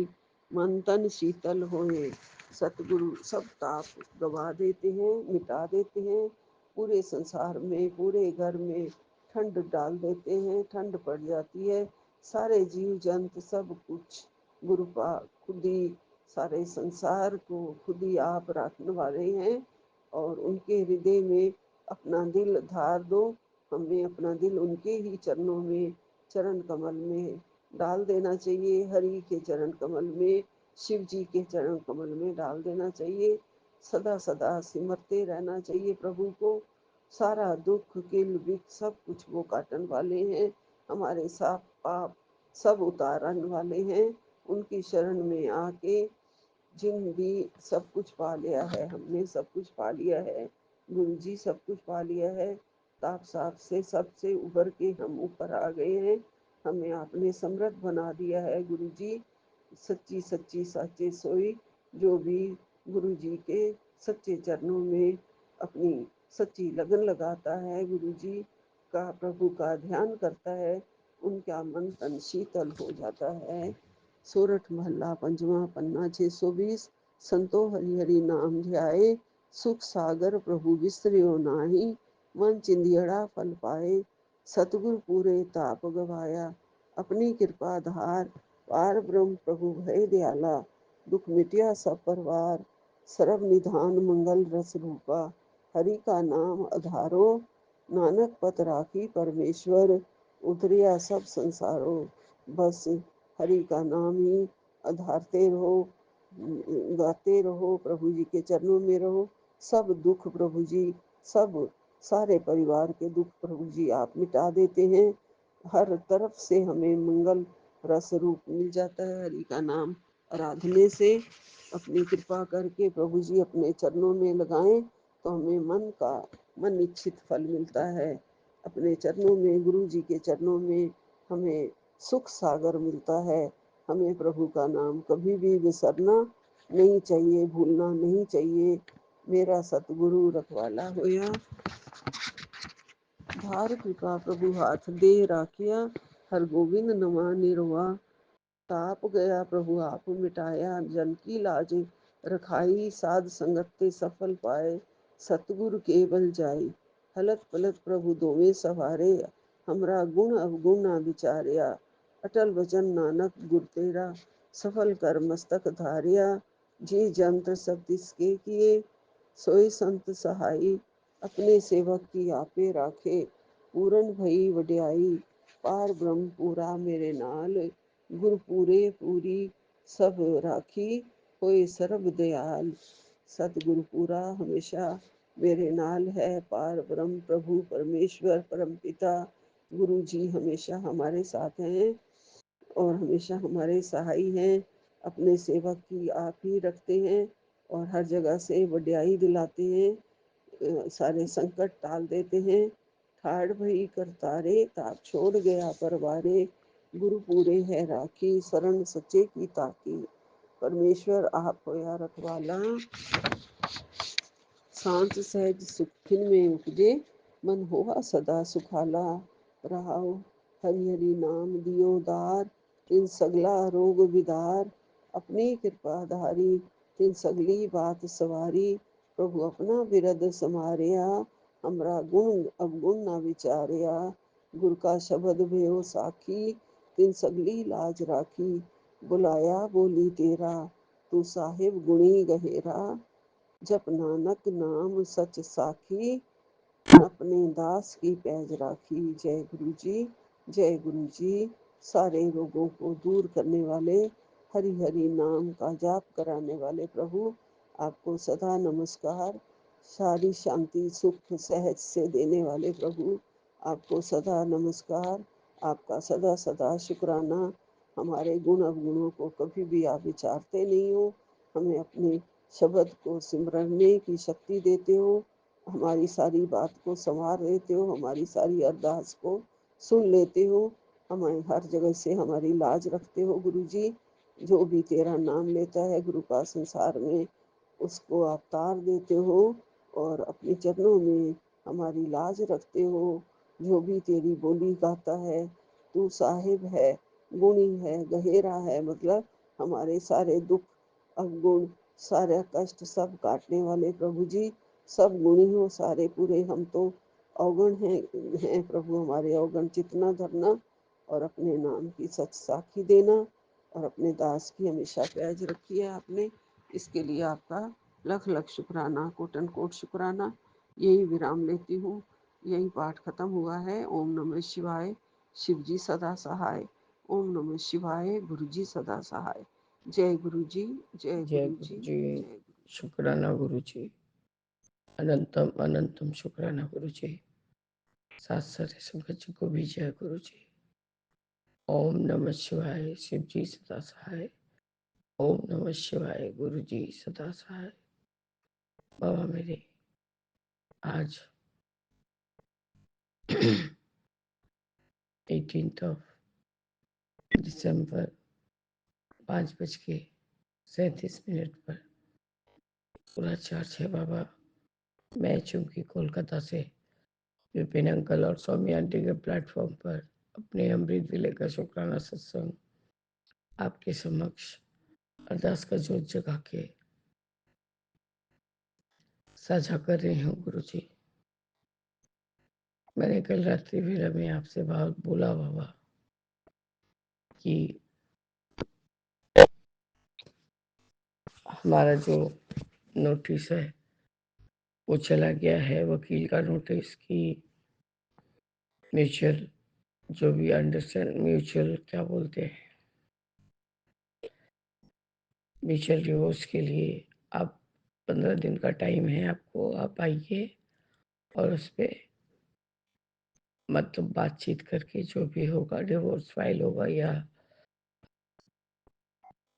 मन तन शीतल होए। सतगुरु सब ताप गवा देते हैं, मिटा देते हैं। पूरे संसार में, पूरे घर में ठंड डाल देते हैं, ठंड पड़ जाती है। सारे जीव जंत सब कुछ गुरुपा खुद ही सारे संसार को खुद ही आप रखने वाले हैं और उनके हृदय में अपना दिल धार दो। हमें अपना दिल उनके ही चरणों में, चरण कमल में डाल देना चाहिए। हरि के चरण कमल में, शिव जी के चरण कमल में डाल देना चाहिए। सदा सदा सिमरते रहना चाहिए प्रभु को। सारा दुख किल बिख सब कुछ वो काटन वाले हैं। हमारे साथ पाप सब उतारन वाले हैं। उनकी शरण में आके जिन भी सब कुछ पा लिया है, हमने सब कुछ पा लिया है, गुरु जी सब कुछ पा लिया है। ताप साप से सबसे उबर के हम ऊपर आ गए हैं। हमें आपने समृद्ध बना दिया है गुरु जी। सच्ची सच्ची साचे सोई जो भी गुरु जी के सच्चे चरणों में अपनी सच्ची लगन लगाता है, गुरु जी का प्रभु का ध्यान करता है, उनका मन तन शीतल हो जाता है। सोरठ महला पंजवा पन्ना 620। संतो हरि हरि नाम ध्याए, सुख सागर प्रभु विसर्यो नाही, मन चिंदियड़ा फल पाए, सतगुरु पूरे ताप गवाया, अपनी कृपा धार पार ब्रह्म प्रभु भय दयाला, दुख मिटिया सब परवार, सर्व निधान मंगल रस रूपा, हरि का नाम आधारो, नानक पत राखी परमेश्वर, उतरिया सब संसारो। बस हरि का नाम ही आधारते रहो, गाते रहो, प्रभु जी के चरणों में रहो। सब दुख प्रभु जी, सब सारे परिवार के दुख प्रभु जी आप मिटा देते हैं। हर तरफ से हमें मंगल रस रूप मिल जाता है हरि का नाम आराधने से। अपनी कृपा करके प्रभु जी अपने चरणों में लगाएं तो हमें मन इच्छित फल मिलता है। अपने चरणों में, गुरु जी के चरणों में हमें सुख सागर मिलता है। हमें प्रभु का नाम कभी भी विसरना नहीं चाहिए, भूलना नहीं चाहिए। मेरा सतगुरु रखवाला होया, धार कृपा प्रभु हाथ दे राखिया, हर गोविंद नवा निर्वा, ताप गया प्रभु आप मिटाया, जन की लाज रखाई, साध संगत ते सफल पाए, सतगुरु के बल जाई, हलत पलत प्रभु दोवे सवारे, हमरा गुण अवगुण ना विचारिया, अटल वचन नानक गुर तेरा, सफल कर मस्तक धारिया, जी जंत्र सब तिसके किए, सोई संत सहाई, अपने सेवक की आपे राखे, पूरन भई वड्याई, पार ब्रह्म पूरा मेरे नाल, गुर पूरे पूरी सब राखी, होए सर्व दयाल। सतगुरु पूरा हमेशा मेरे नाल है, पार ब्रह्म प्रभु परमेश्वर परम पिता गुरु जी हमेशा हमारे साथ हैं और हमेशा हमारे सहाय हैं। अपने सेवक की आप ही रखते हैं और हर जगह से वड्याई दिलाते हैं, सारे संकट टाल देते हैं। ठाड़ भई करतारे, ताप छोड़ गया परवारे, गुरु पूरे है राखी, शरण सच्चे की ताकी, परमेश्वर आप होया रखवाला। शांत सहज सुखिन में उपजे, मन होवा सदा सुखाला, रहाओ हरि हरि नाम दियो दार, तिन सगला रोग विदार, अपनी कृपा धारी तिन सगली बात सवारी, प्रभु अपना बिरद समारिया, हमरा गुण अवगुण ना विचारिया, गुर का शब्द भयो साखी, तिन सगली लाज राखी, बुलाया बोली तेरा, तू साहिब गुणी गहेरा, जप नानक नाम सच साखी, अपने दास की पैज राखी। जय गुरु जी, जय गुरु जी। सारे रोगों को दूर करने वाले, हरि हरि नाम का जाप कराने वाले प्रभु आपको सदा नमस्कार। सारी शांति सुख सहज से देने वाले प्रभु आपको सदा नमस्कार। आपका सदा सदा शुक्राना। हमारे गुण अवगुणों को कभी भी आप विचारते नहीं हो, हमें अपने शब्द को सिमरने की शक्ति देते हो, हमारी सारी बात को संवार लेते हो, हमारी सारी अरदास को सुन लेते हो, हमें हर जगह से हमारी लाज रखते हो गुरु जी। जो भी तेरा नाम लेता है गुरु का संसार में, उसको आप तार देते हो और अपने चरणों में हमारी लाज रखते हो। जो भी तेरी बोली गाता है, तू साहिब है, गुणी है, गहेरा है, मतलब हमारे सारे दुख अवगुण सारे कष्ट सब काटने वाले प्रभु जी, सब गुणी हो सारे पूरे। हम तो अवगुण हैं प्रभु, हमारे अवगुण जितना धरना और अपने नाम की सच साखी देना और अपने दास की हमेशा पैज रखी है आपने, इसके लिए आपका लख लख शुक्राना, कोटन कोट शुक्राना। यही विराम लेती हूँ, यही पाठ खत्म हुआ है। ओम नमः शिवाय, शिव जी सदा सहाय। ओम नमः शिवाय, गुरु जी सदा सहाय। जय गुरु जी, जय जय गुरु गुरु जी, जी। जय गुरु। शुक्राना गुरु जी, अनंतम अनंतम शुक्राना गुरु जी। साथ साथ संगत जी को भी जय गुरु जी। ओम नमः शिवाय, शिव जी सदा सहाय। ओम नमः शिवाय, गुरु जी सदा सहाय। बाबा मेरे आज 18 दिसंबर 5:37 पर पूरा 4-6 बाबा, मैं चूंकि कोलकाता से विपिन अंकल और स्वामी आंटी के प्लेटफॉर्म पर अपने अमृत विले का शुक्राना सत्संग आपके समक्ष अरदास का जोत जगा के साझा कर रही हूँ गुरु जी। मैंने कल रात्रि वेला में आपसे बहुत बोला बाबा कि हमारा जो नोटिस है वो चला गया है, वकील का नोटिस की म्यूचुअल, जो भी अंडरस्टैंड, म्यूचुअल क्या बोलते हैं, म्यूचुअल डिवोर्स के लिए आप 15 दिन का टाइम है आपको, आप आइए और उस पर मतलब बातचीत करके जो भी होगा, डिवोर्स फाइल होगा या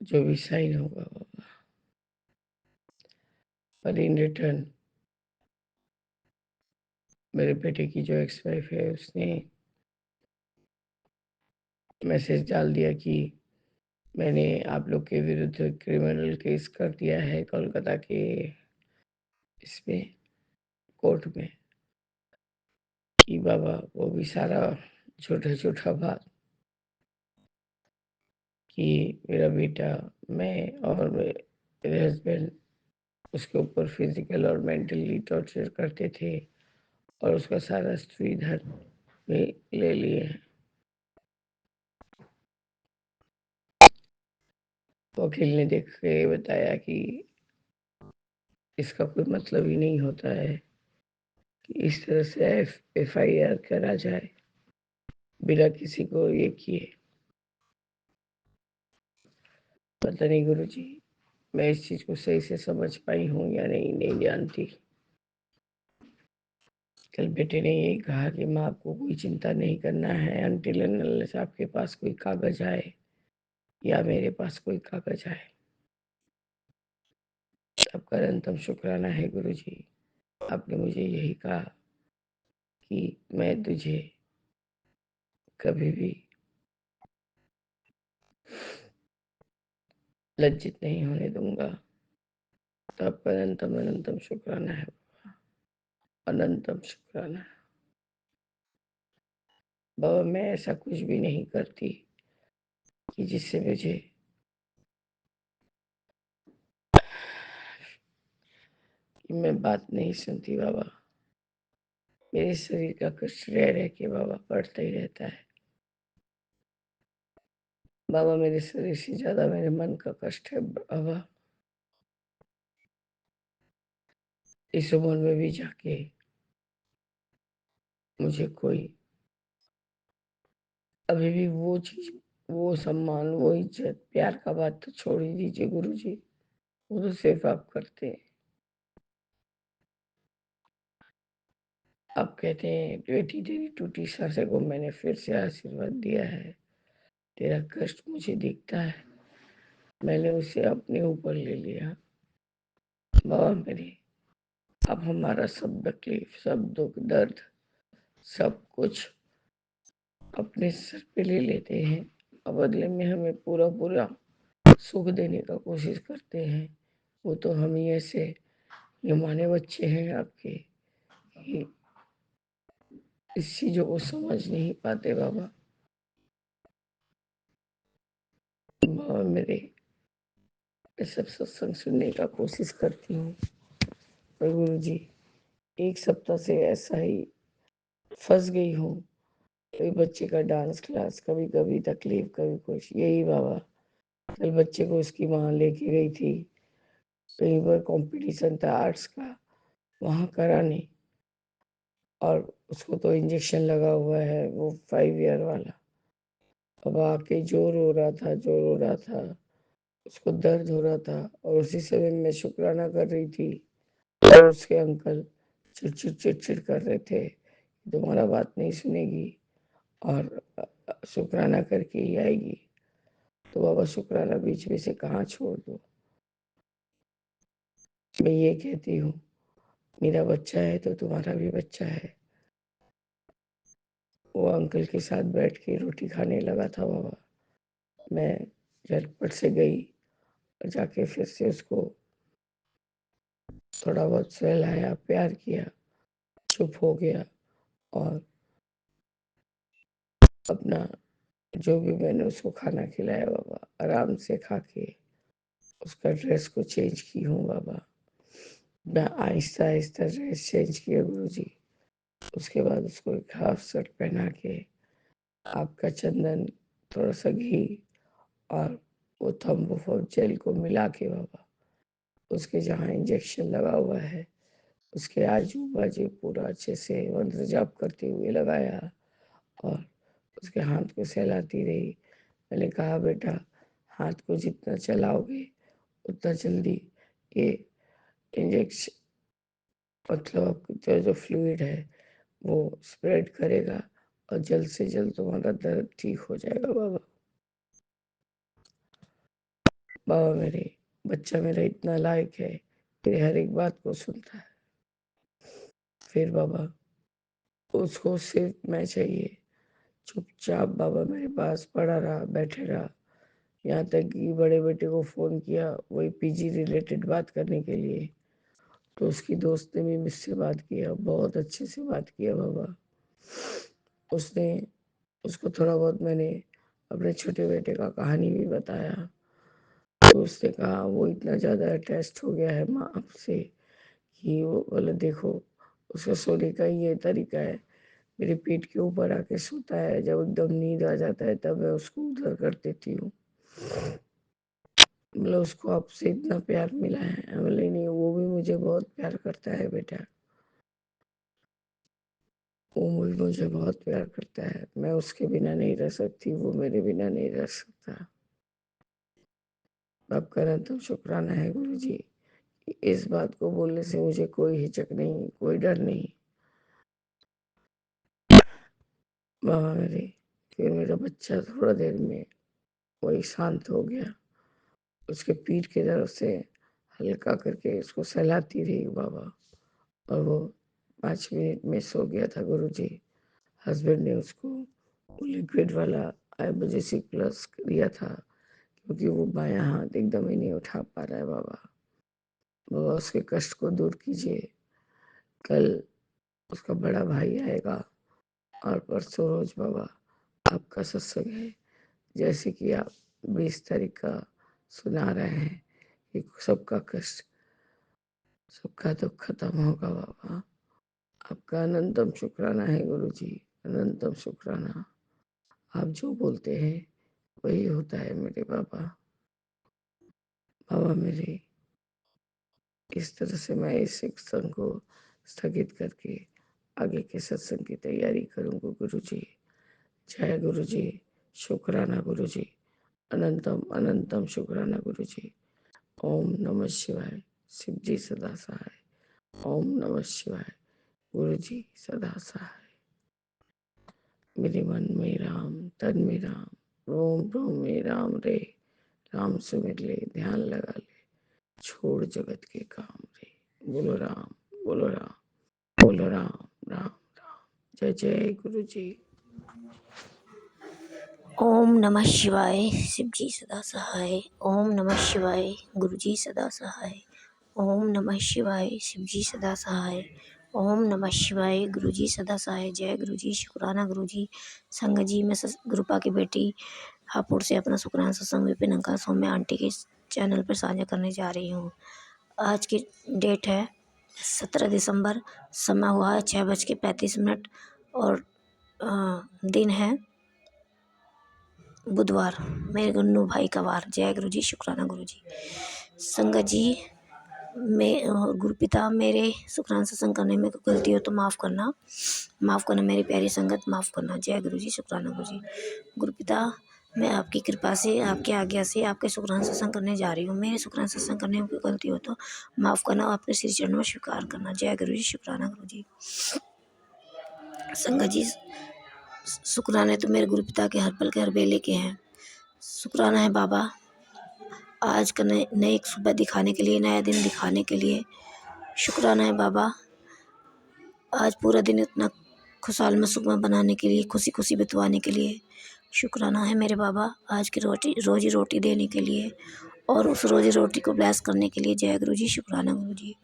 जो भी साइन होगा बाबा। पर इन रिटर्न मेरे बेटे की जो एक्स वाइफ है उसने मैसेज डाल दिया कि मैंने आप लोग के विरुद्ध क्रिमिनल केस कर दिया है कोलकाता के इसमें कोर्ट में। कि बाबा वो भी सारा छोटा छोटा बात कि मेरा बेटा, मैं और मेरे हस्बैंड उसके ऊपर फिजिकल और मेंटली टॉर्चर करते थे और उसका सारा स्त्री धन भी ले लिए हैं। वकील ने देख के बताया कि इसका कोई मतलब ही नहीं होता है कि इस तरह से FIR करा जाए बिना किसी को ये किए। पता नहीं गुरु जी, मैं इस चीज को सही से समझ पाई हूँ या नहीं, नहीं जानती। कल बेटे ने यही कहा कि माँ को कोई चिंता नहीं करना है अनटिल अनलेस आपके पास कोई कागज आए या मेरे पास कोई कागज आए। आपका अनंतम शुक्राना है गुरु जी, आपने मुझे यही कहा कि मैं तुझे कभी भी लज्जित नहीं होने दूंगा। तो आपका अनंतम अनंतम शुक्राना है, अनंतम शुक्राना। बाबा मैं ऐसा कुछ भी नहीं करती कि जिससे मुझे कि मैं बात नहीं सुनती बाबा। मेरे शरीर का कष्ट रह रह के बाबा बढ़ता ही रहता है बाबा। मेरे शरीर से ज्यादा मेरे मन का कष्ट है बाबा। इस उम्र में भी जाके मुझे कोई अभी भी वो चीज, वो सम्मान, वो इज्जत, प्यार का बात तो छोड़ ही दीजिए गुरु जी, वो तो सिर्फ आप करते हैं। आप कहते हैं बेटी तेरी टूटी सांसों को मैंने फिर से आशीर्वाद दिया है। तेरा कष्ट मुझे दिखता है, मैंने उसे अपने ऊपर ले लिया बाबा मेरे। अब हमारा सब तकलीफ, सब दुख दर्द, सब कुछ अपने सर पे ले लेते हैं और बदले में हमें पूरा पूरा सुख देने का कोशिश करते हैं। वो तो हम ही ऐसे निमाने बच्चे हैं आपके कि इस चीजों को समझ नहीं पाते बाबा। बाबा मेरे, मैं सब सत्संग सुनने का कोशिश करती हूँ पर गुरु जी 1 सप्ताह से ऐसा ही फंस गई हूँ। कभी बच्चे का डांस क्लास, कभी कभी तकलीफ, कभी कुछ, यही बाबा कल बच्चे को उसकी माँ लेके गई थी, कहीं पर कंपटीशन था आर्ट्स का, वहाँ कराने, और उसको तो इंजेक्शन लगा हुआ है वो 5 ईयर वाला। अब आके जोर हो रहा था, जोर हो रहा था, उसको दर्द हो रहा था, और उसी समय मैं शुक्राना कर रही थी, और उसके अंकल चिड़चिड़ चिड़चिड़ कर रहे थे, तुम्हारा बात नहीं सुनेगी और शुक्राना करके ही आएगी। तो बाबा शुक्राना बीच में से कहाँ छोड़ दो। मैं ये कहती हूँ, मेरा बच्चा है तो तुम्हारा भी बच्चा है। वो अंकल के साथ बैठ के रोटी खाने लगा था बाबा। मैं झटपट से गई और जाके फिर से उसको थोड़ा बहुत सहलाया, प्यार किया, चुप हो गया, और अपना जो भी मैंने उसको खाना खिलाया बाबा, आराम से खा के उसका ड्रेस को चेंज की हूँ बाबा। मैं आहिस्ता आहिस्ता ड्रेस चेंज किया गुरु जी। उसके बाद उसको एक हाफ शर्ट पहना के, आपका चंदन, थोड़ा सा घी और वो थम्ब जेल को मिला के बाबा, उसके जहाँ इंजेक्शन लगा हुआ है उसके आजू बाजू पूरा अच्छे से मंत्र जाप करते हुए लगाया, और उसके हाथ को सहलाती रही। मैंने कहा बेटा, हाथ को जितना चलाओगे उतना जल्दी ये इंजेक्शन, मतलब आपका जो फ्लूइड है वो स्प्रेड करेगा, और जल्द से जल्द तुम्हारा दर्द ठीक हो जाएगा बाबा। बाबा मेरे, बच्चा मेरा इतना लायक है, मेरी हर एक बात को सुनता है। फिर बाबा, उसको सिर्फ मैं चाहिए, चुपचाप बाबा मेरे पास पड़ा रहा, बैठे रहा। यहाँ तक कि बड़े बेटे को फ़ोन किया वही पीजी रिलेटेड बात करने के लिए, तो उसकी दोस्त ने भी मुझसे बात किया, बहुत अच्छे से बात किया बाबा। उसने, उसको थोड़ा बहुत मैंने अपने छोटे बेटे का कहानी भी बताया, तो उसने कहा वो इतना ज़्यादा अटैच्ड हो गया है माँ से कि वो बोले देखो, उसका सोने का ये तरीका है, मेरे पीठ के ऊपर आके सोता है, जब एकदम नींद आ जाता है तब मैं उसको उधर कर देती हूँ। मतलब उसको आपसे इतना प्यार मिला है। बोले नहीं, वो भी मुझे बहुत प्यार करता है बेटा, वो भी मुझे बहुत प्यार करता है, मैं उसके बिना नहीं रह सकती, वो मेरे बिना नहीं रह सकता। आपका अनंतम शुक्राना है गुरु जी, इस बात को बोलने से मुझे कोई हिचक नहीं, कोई डर नहीं बाबा मेरे। फिर मेरा बच्चा थोड़ा देर में वही शांत हो गया, उसके पीठ की तरफ से हल्का करके उसको सहलाती रही बाबा, और वो 5 मिनट में सो गया था गुरु जी। हस्बैंड ने उसको लिक्विड वाला आइबोजेसिक प्लस दिया था, क्योंकि वो बायां हाथ एकदम ही नहीं उठा पा रहा है बाबा। बाबा उसके कष्ट को दूर कीजिए। कल उसका बड़ा भाई आएगा, और परसों रोज बाबा आपका सत्संग है, जैसे कि आप 20 तारीख का सुना रहे हैं कि सबका कष्ट, सबका दुख खत्म होगा बाबा। आपका अनंतम शुक्राना है गुरु जी, अनंतम शुक्राना। आप जो बोलते हैं वही होता है मेरे बाबा। बाबा मेरे, इस तरह से मैं इस सत्संग को स्थगित करके आगे के सत्संग की तैयारी करूँगा गुरु जी। जय गुरु जी, शुक्राना गुरु जी, अनंतम अनंतम शुक्राना गुरु जी। ओम नमः शिवाय, शिव जी सदा सहाय। ओम नमः शिवाय, गुरु जी सदा सहाय। मेरे मन में राम, तन में राम, रोम रोम में राम रे। राम सुमिर ले, ध्यान लगा ले, छोड़ जगत के काम रे। बोलो राम, बोलो राम, बोलो राम, राम राम। जय जय गुरु जी। ओम नमः शिवाय, शिव जी सदा सहाय। ओम नमः शिवाय, गुरु जी सदा सहाय। ओम नमः शिवाय, शिव जी सदा सहाय। ओम नमः शिवाय, गुरु जी सदा सहाय। जय गुरु जी, शुक्राना गुरु जी। संग जी, मैं गुरुपा की बेटी हापुड़ से अपना शुक्राना सत्संग विपिन अंकल सौम्या आंटी के चैनल पर साझा करने जा रही हूँ। आज की डेट है 17 दिसंबर। समय हुआ है 6:35 और दिन है बुधवार मेरे गन्नू भाई का वार। जय गुरु जी, शुक्राना गुरु जी। संगत जी, मैं गुरु पिता, मेरे शुक्राना सत्संग करने में कोई गलती हो तो माफ़ करना मेरी प्यारी संगत, माफ़ करना। जय गुरु जी, शुक्राना गुरु जी। गुरु पिता, मैं आपकी कृपा से, आपकी आज्ञा से आपके शुक्राना सत्संग करने जा रही हूँ। मेरे शुक्राना सत्संग करने में कोई गलती हो तो माफ़ करना, आपके श्री चरणों में स्वीकार करना। जय गुरु जी, शुक्राना गुरु जी। संगत जी, शुक्राने तो मेरे गुरु पिता के हर पल के हर बेले के हैं। शुक्राना है बाबा आज का नई सुबह दिखाने के लिए, नया दिन दिखाने के लिए। शुक्राना है बाबा आज पूरा दिन इतना खुशहाल में सुखमय बनाने के लिए, खुशी खुशी बितवाने के लिए। शुक्राना है मेरे बाबा आज की रोजी रोटी देने के लिए और उस रोजी रोटी को ब्लेस करने के लिए। जय गुरु जी, शुक्राना गुरु जी।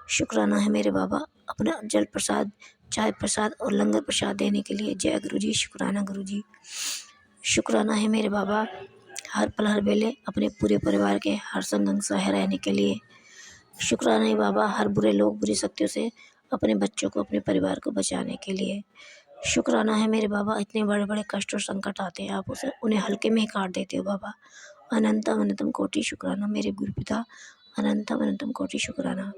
शुक्राना है मेरे बाबा अपना जल प्रसाद, चाय प्रसाद और लंगर प्रसाद देने के लिए। जय गुरु जी, शुक्राना गुरु जी। शुक्राना है मेरे बाबा हर पल हर वेले अपने पूरे परिवार के हर संग सह रहने के लिए। शुक्राना है बाबा हर बुरे लोग, बुरी शक्तियों से अपने बच्चों को, अपने परिवार को बचाने के लिए। शुक्राना है मेरे बाबा इतने बड़े बड़े कष्ट और संकट आते हैं, आप उन्हें हल्के में ही काट देते हो बाबा। अनंतम अनंतम कोटि शुक्राना मेरे गुरु पिता, अनंतम अनंतम कोटि शुक्राना।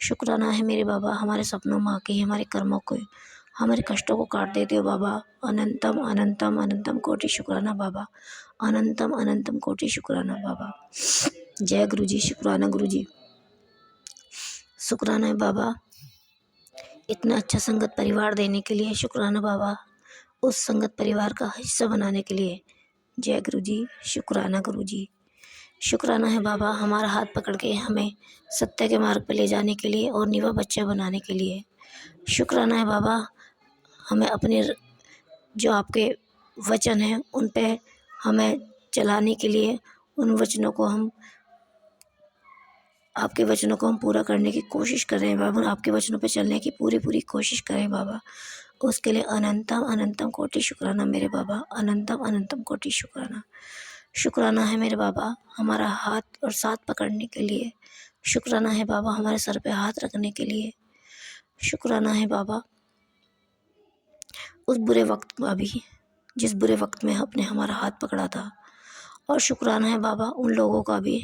शुक्राना है मेरे बाबा हमारे सपनों में आके हमारे कर्मों को, हमारे कष्टों को काट देते हो बाबा। अनंतम अनंतम अनंतम कोटि शुक्राना बाबा, अनंतम अनंतम कोटि शुक्राना बाबा। जय गुरु जी, शुक्राना गुरु जी। शुक्राना है बाबा इतना अच्छा संगत परिवार देने के लिए। शुक्राना बाबा उस संगत परिवार का हिस्सा बनाने के लिए। जय गुरु जी, शुक्राना गुरु जी। शुक्राना है बाबा हमारा हाथ पकड़ के हमें सत्य के मार्ग पर ले जाने के लिए और निवा बच्चा बनाने के लिए। शुक्राना है बाबा हमें अपने जो आपके वचन हैं उन पे हमें चलाने के लिए, उन वचनों को हम, आपके वचनों को हम पूरा करने की कोशिश कर रहे हैं बाबा। आपके वचनों पे चलने की पूरी कोशिश करें बाबा। उसके लिए अनंतम अनंतम कोटि शुक्राना मेरे बाबा, अनंतम अनंतम कोटि शुक्राना। शुक्राना है मेरे बाबा हमारा हाथ और साथ पकड़ने के लिए। शुक्राना है बाबा हमारे सर पे हाथ रखने के लिए। शुक्राना है बाबा उस बुरे वक्त में भी, जिस बुरे वक्त में आपने हमारा हाथ पकड़ा था। और शुक्राना है बाबा उन लोगों का भी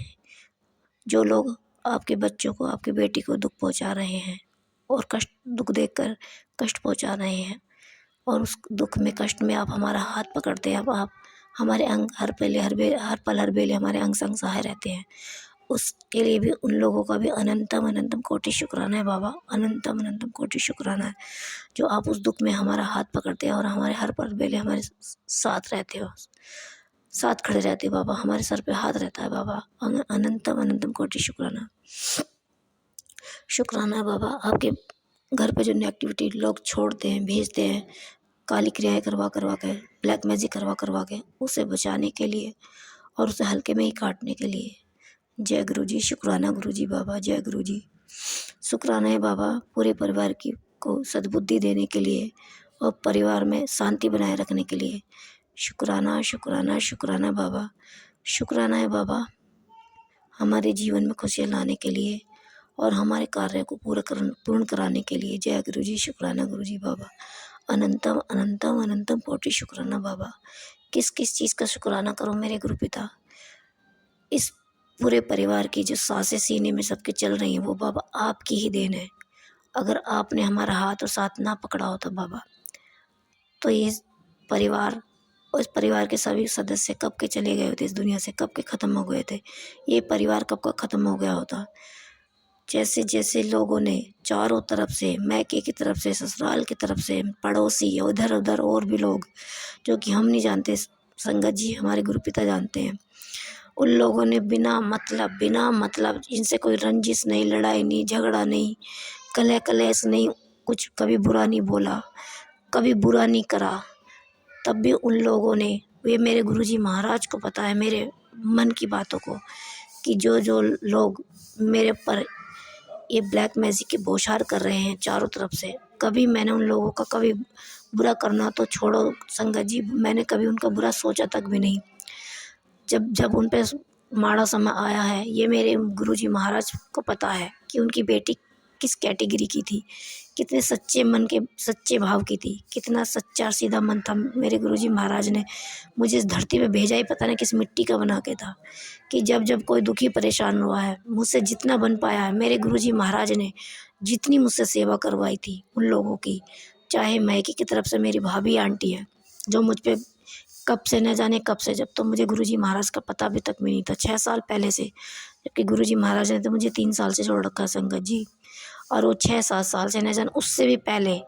जो लोग आपके बच्चों को, आपकी बेटी को दुख पहुंचा रहे हैं और दुख देखकर कष्ट पहुंचा रहे हैं, और उस दुख में, कष्ट में आप हमारा हाथ पकड़ते हैं। अब आप हमारे अंग हर पल हर बेले हमारे अंग संग सहाय रहते हैं। उसके लिए भी उन लोगों का भी अनंतम अनंतम कोटि शुक्राना है बाबा, अनंतम अनंतम कोटि शुक्राना है जो आप उस दुख में हमारा हाथ पकड़ते हैं और हमारे हर पल बेले हमारे साथ रहते हो, साथ खड़े रहते हो बाबा। हमारे सर पे हाथ रहता है बाबा, अनंतम अनंतम कोटि शुक्राना। शुक्राना है बाबा आपके घर पे जो नेगेटिविटी लोग छोड़ते हैं, भेजते हैं, काली क्रियाएं करवा के, ब्लैक मैजिक करवा के, उसे बचाने के लिए और उसे हल्के में ही काटने के लिए। जय गुरु जी, शुक्राना गुरु जी बाबा, जय गुरु जी। शुक्राना है बाबा पूरे परिवार की को सद्बुद्धि देने के लिए और परिवार में शांति बनाए रखने के लिए। शुक्राना शुक्राना शुक्राना बाबा। शुक्राना है बाबा हमारे जीवन में खुशियाँ लाने के लिए और हमारे कार्य को पूर्ण कराने के लिए। जय गुरु जी, शुक्राना गुरु जी बाबा, अनंतम अनंतम अनंतम कोटि शुक्राना बाबा। किस किस चीज़ का शुक्राना करूं मेरे गुरु पिता। इस पूरे परिवार की जो सांसें सीने में सबके चल रही हैं वो बाबा आपकी ही देन है। अगर आपने हमारा हाथ और साथ ना पकड़ा होता बाबा तो ये परिवार और इस परिवार के सभी सदस्य कब के चले गए होते, इस दुनिया से कब के ख़त्म हो गए थे, ये परिवार कब का ख़त्म हो गया होता। जैसे जैसे लोगों ने चारों तरफ से, मैके की तरफ से, ससुराल की तरफ से, पड़ोसी, उधर उधर और भी लोग जो कि हम नहीं जानते, संगत जी हमारे गुरु पिता जानते हैं, उन लोगों ने बिना मतलब इनसे कोई रंजिश नहीं, लड़ाई नहीं, झगड़ा नहीं, कलेश नहीं, कुछ कभी बुरा नहीं बोला, कभी बुरा नहीं करा, तब भी उन लोगों ने, ये मेरे गुरुजी महाराज को पता है मेरे मन की बातों को, कि जो लोग मेरे पर ये ब्लैक मैजिक के बौछार कर रहे हैं चारों तरफ से, कभी मैंने उन लोगों का कभी बुरा करना तो छोड़ो संगत जी, मैंने कभी उनका बुरा सोचा तक भी नहीं। जब उन पे माड़ा समय आया है, ये मेरे गुरुजी महाराज को पता है कि उनकी बेटी किस कैटेगरी की थी, कितने सच्चे मन के सच्चे भाव की थी, कितना सच्चा सीधा मन था। मेरे गुरुजी महाराज ने मुझे इस धरती पे भेजा ही पता नहीं किस मिट्टी का बना के था, कि जब जब कोई दुखी परेशान हुआ है, मुझसे जितना बन पाया है, मेरे गुरुजी महाराज ने जितनी मुझसे सेवा करवाई थी उन लोगों की, चाहे मायके की तरफ से मेरी भाभी आंटी है जो मुझ पे कब से न जाने कब से, जब तो मुझे गुरुजी महाराज का पता भी तक भी नहीं था, 6 साल पहले से, जबकि गुरुजी महाराज ने तो मुझे 3 साल से छोड़ रखा संगत जी। और वो 6-7 साल से न जाने उससे भी पहले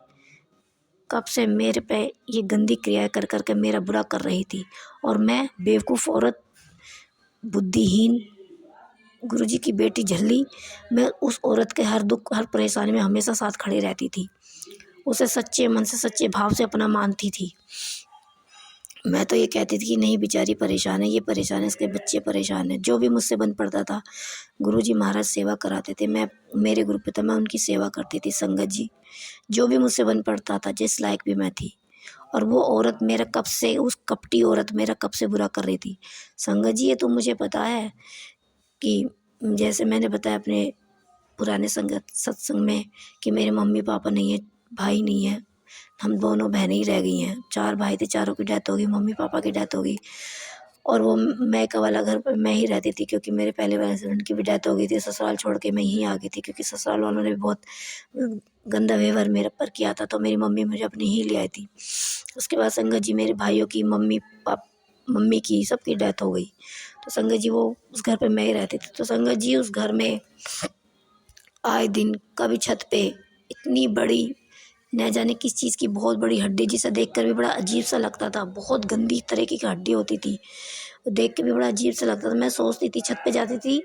कब से मेरे पे ये गंदी क्रियाएं कर कर के मेरा बुरा कर रही थी। और मैं बेवकूफ़ औरत, बुद्धिहीन, गुरुजी की बेटी झल्ली, मैं उस औरत के हर दुख हर परेशानी में हमेशा साथ खड़ी रहती थी, उसे सच्चे मन से सच्चे भाव से अपना मानती थी। मैं तो ये कहती थी कि नहीं बेचारी परेशान है, ये परेशान है, इसके बच्चे परेशान हैं। जो भी मुझसे बन पड़ता था, गुरुजी महाराज सेवा कराते थे, मैं मेरे ग्रुप पे था, मैं उनकी सेवा करती थी संगत जी। जो भी मुझसे बन पड़ता था, जिस लायक भी मैं थी। और वो औरत मेरा कब से, उस कपटी औरत मेरा कब से बुरा कर रही थी संगत जी। ये तो मुझे पता है कि जैसे मैंने बताया अपने पुराने सत्संग में कि मेरे मम्मी पापा नहीं है, भाई नहीं है, हम दोनों बहनें ही रह गई हैं। 4 भाई थे, चारों की डेथ हो गई, मम्मी पापा की डेथ हो गई। और वो मायका वाला घर पर मैं ही रहती थी, क्योंकि मेरे पहले वाले हस्बैंड की भी डेथ हो गई थी। ससुराल छोड़ के मैं यहीं आ गई थी, क्योंकि ससुराल वालों ने भी बहुत गंदा व्यवहार मेरे पर किया था, तो मेरी मम्मी मुझे अपनी ही ले आई थी। उसके बाद संगत जी मेरे भाइयों की, मम्मी की, सबकी डेथ हो गई। तो संगत जी वो उस घर पे मैं ही रहती थी। तो संगत जी उस घर में आए दिन कभी छत पे इतनी बड़ी, न जाने किस चीज़ की बहुत बड़ी हड्डी, जिसे देखकर भी बड़ा अजीब सा लगता था, बहुत गंदी तरीके की हड्डी होती थी, देख के भी बड़ा अजीब सा लगता था। मैं सोचती थी, छत पे जाती थी,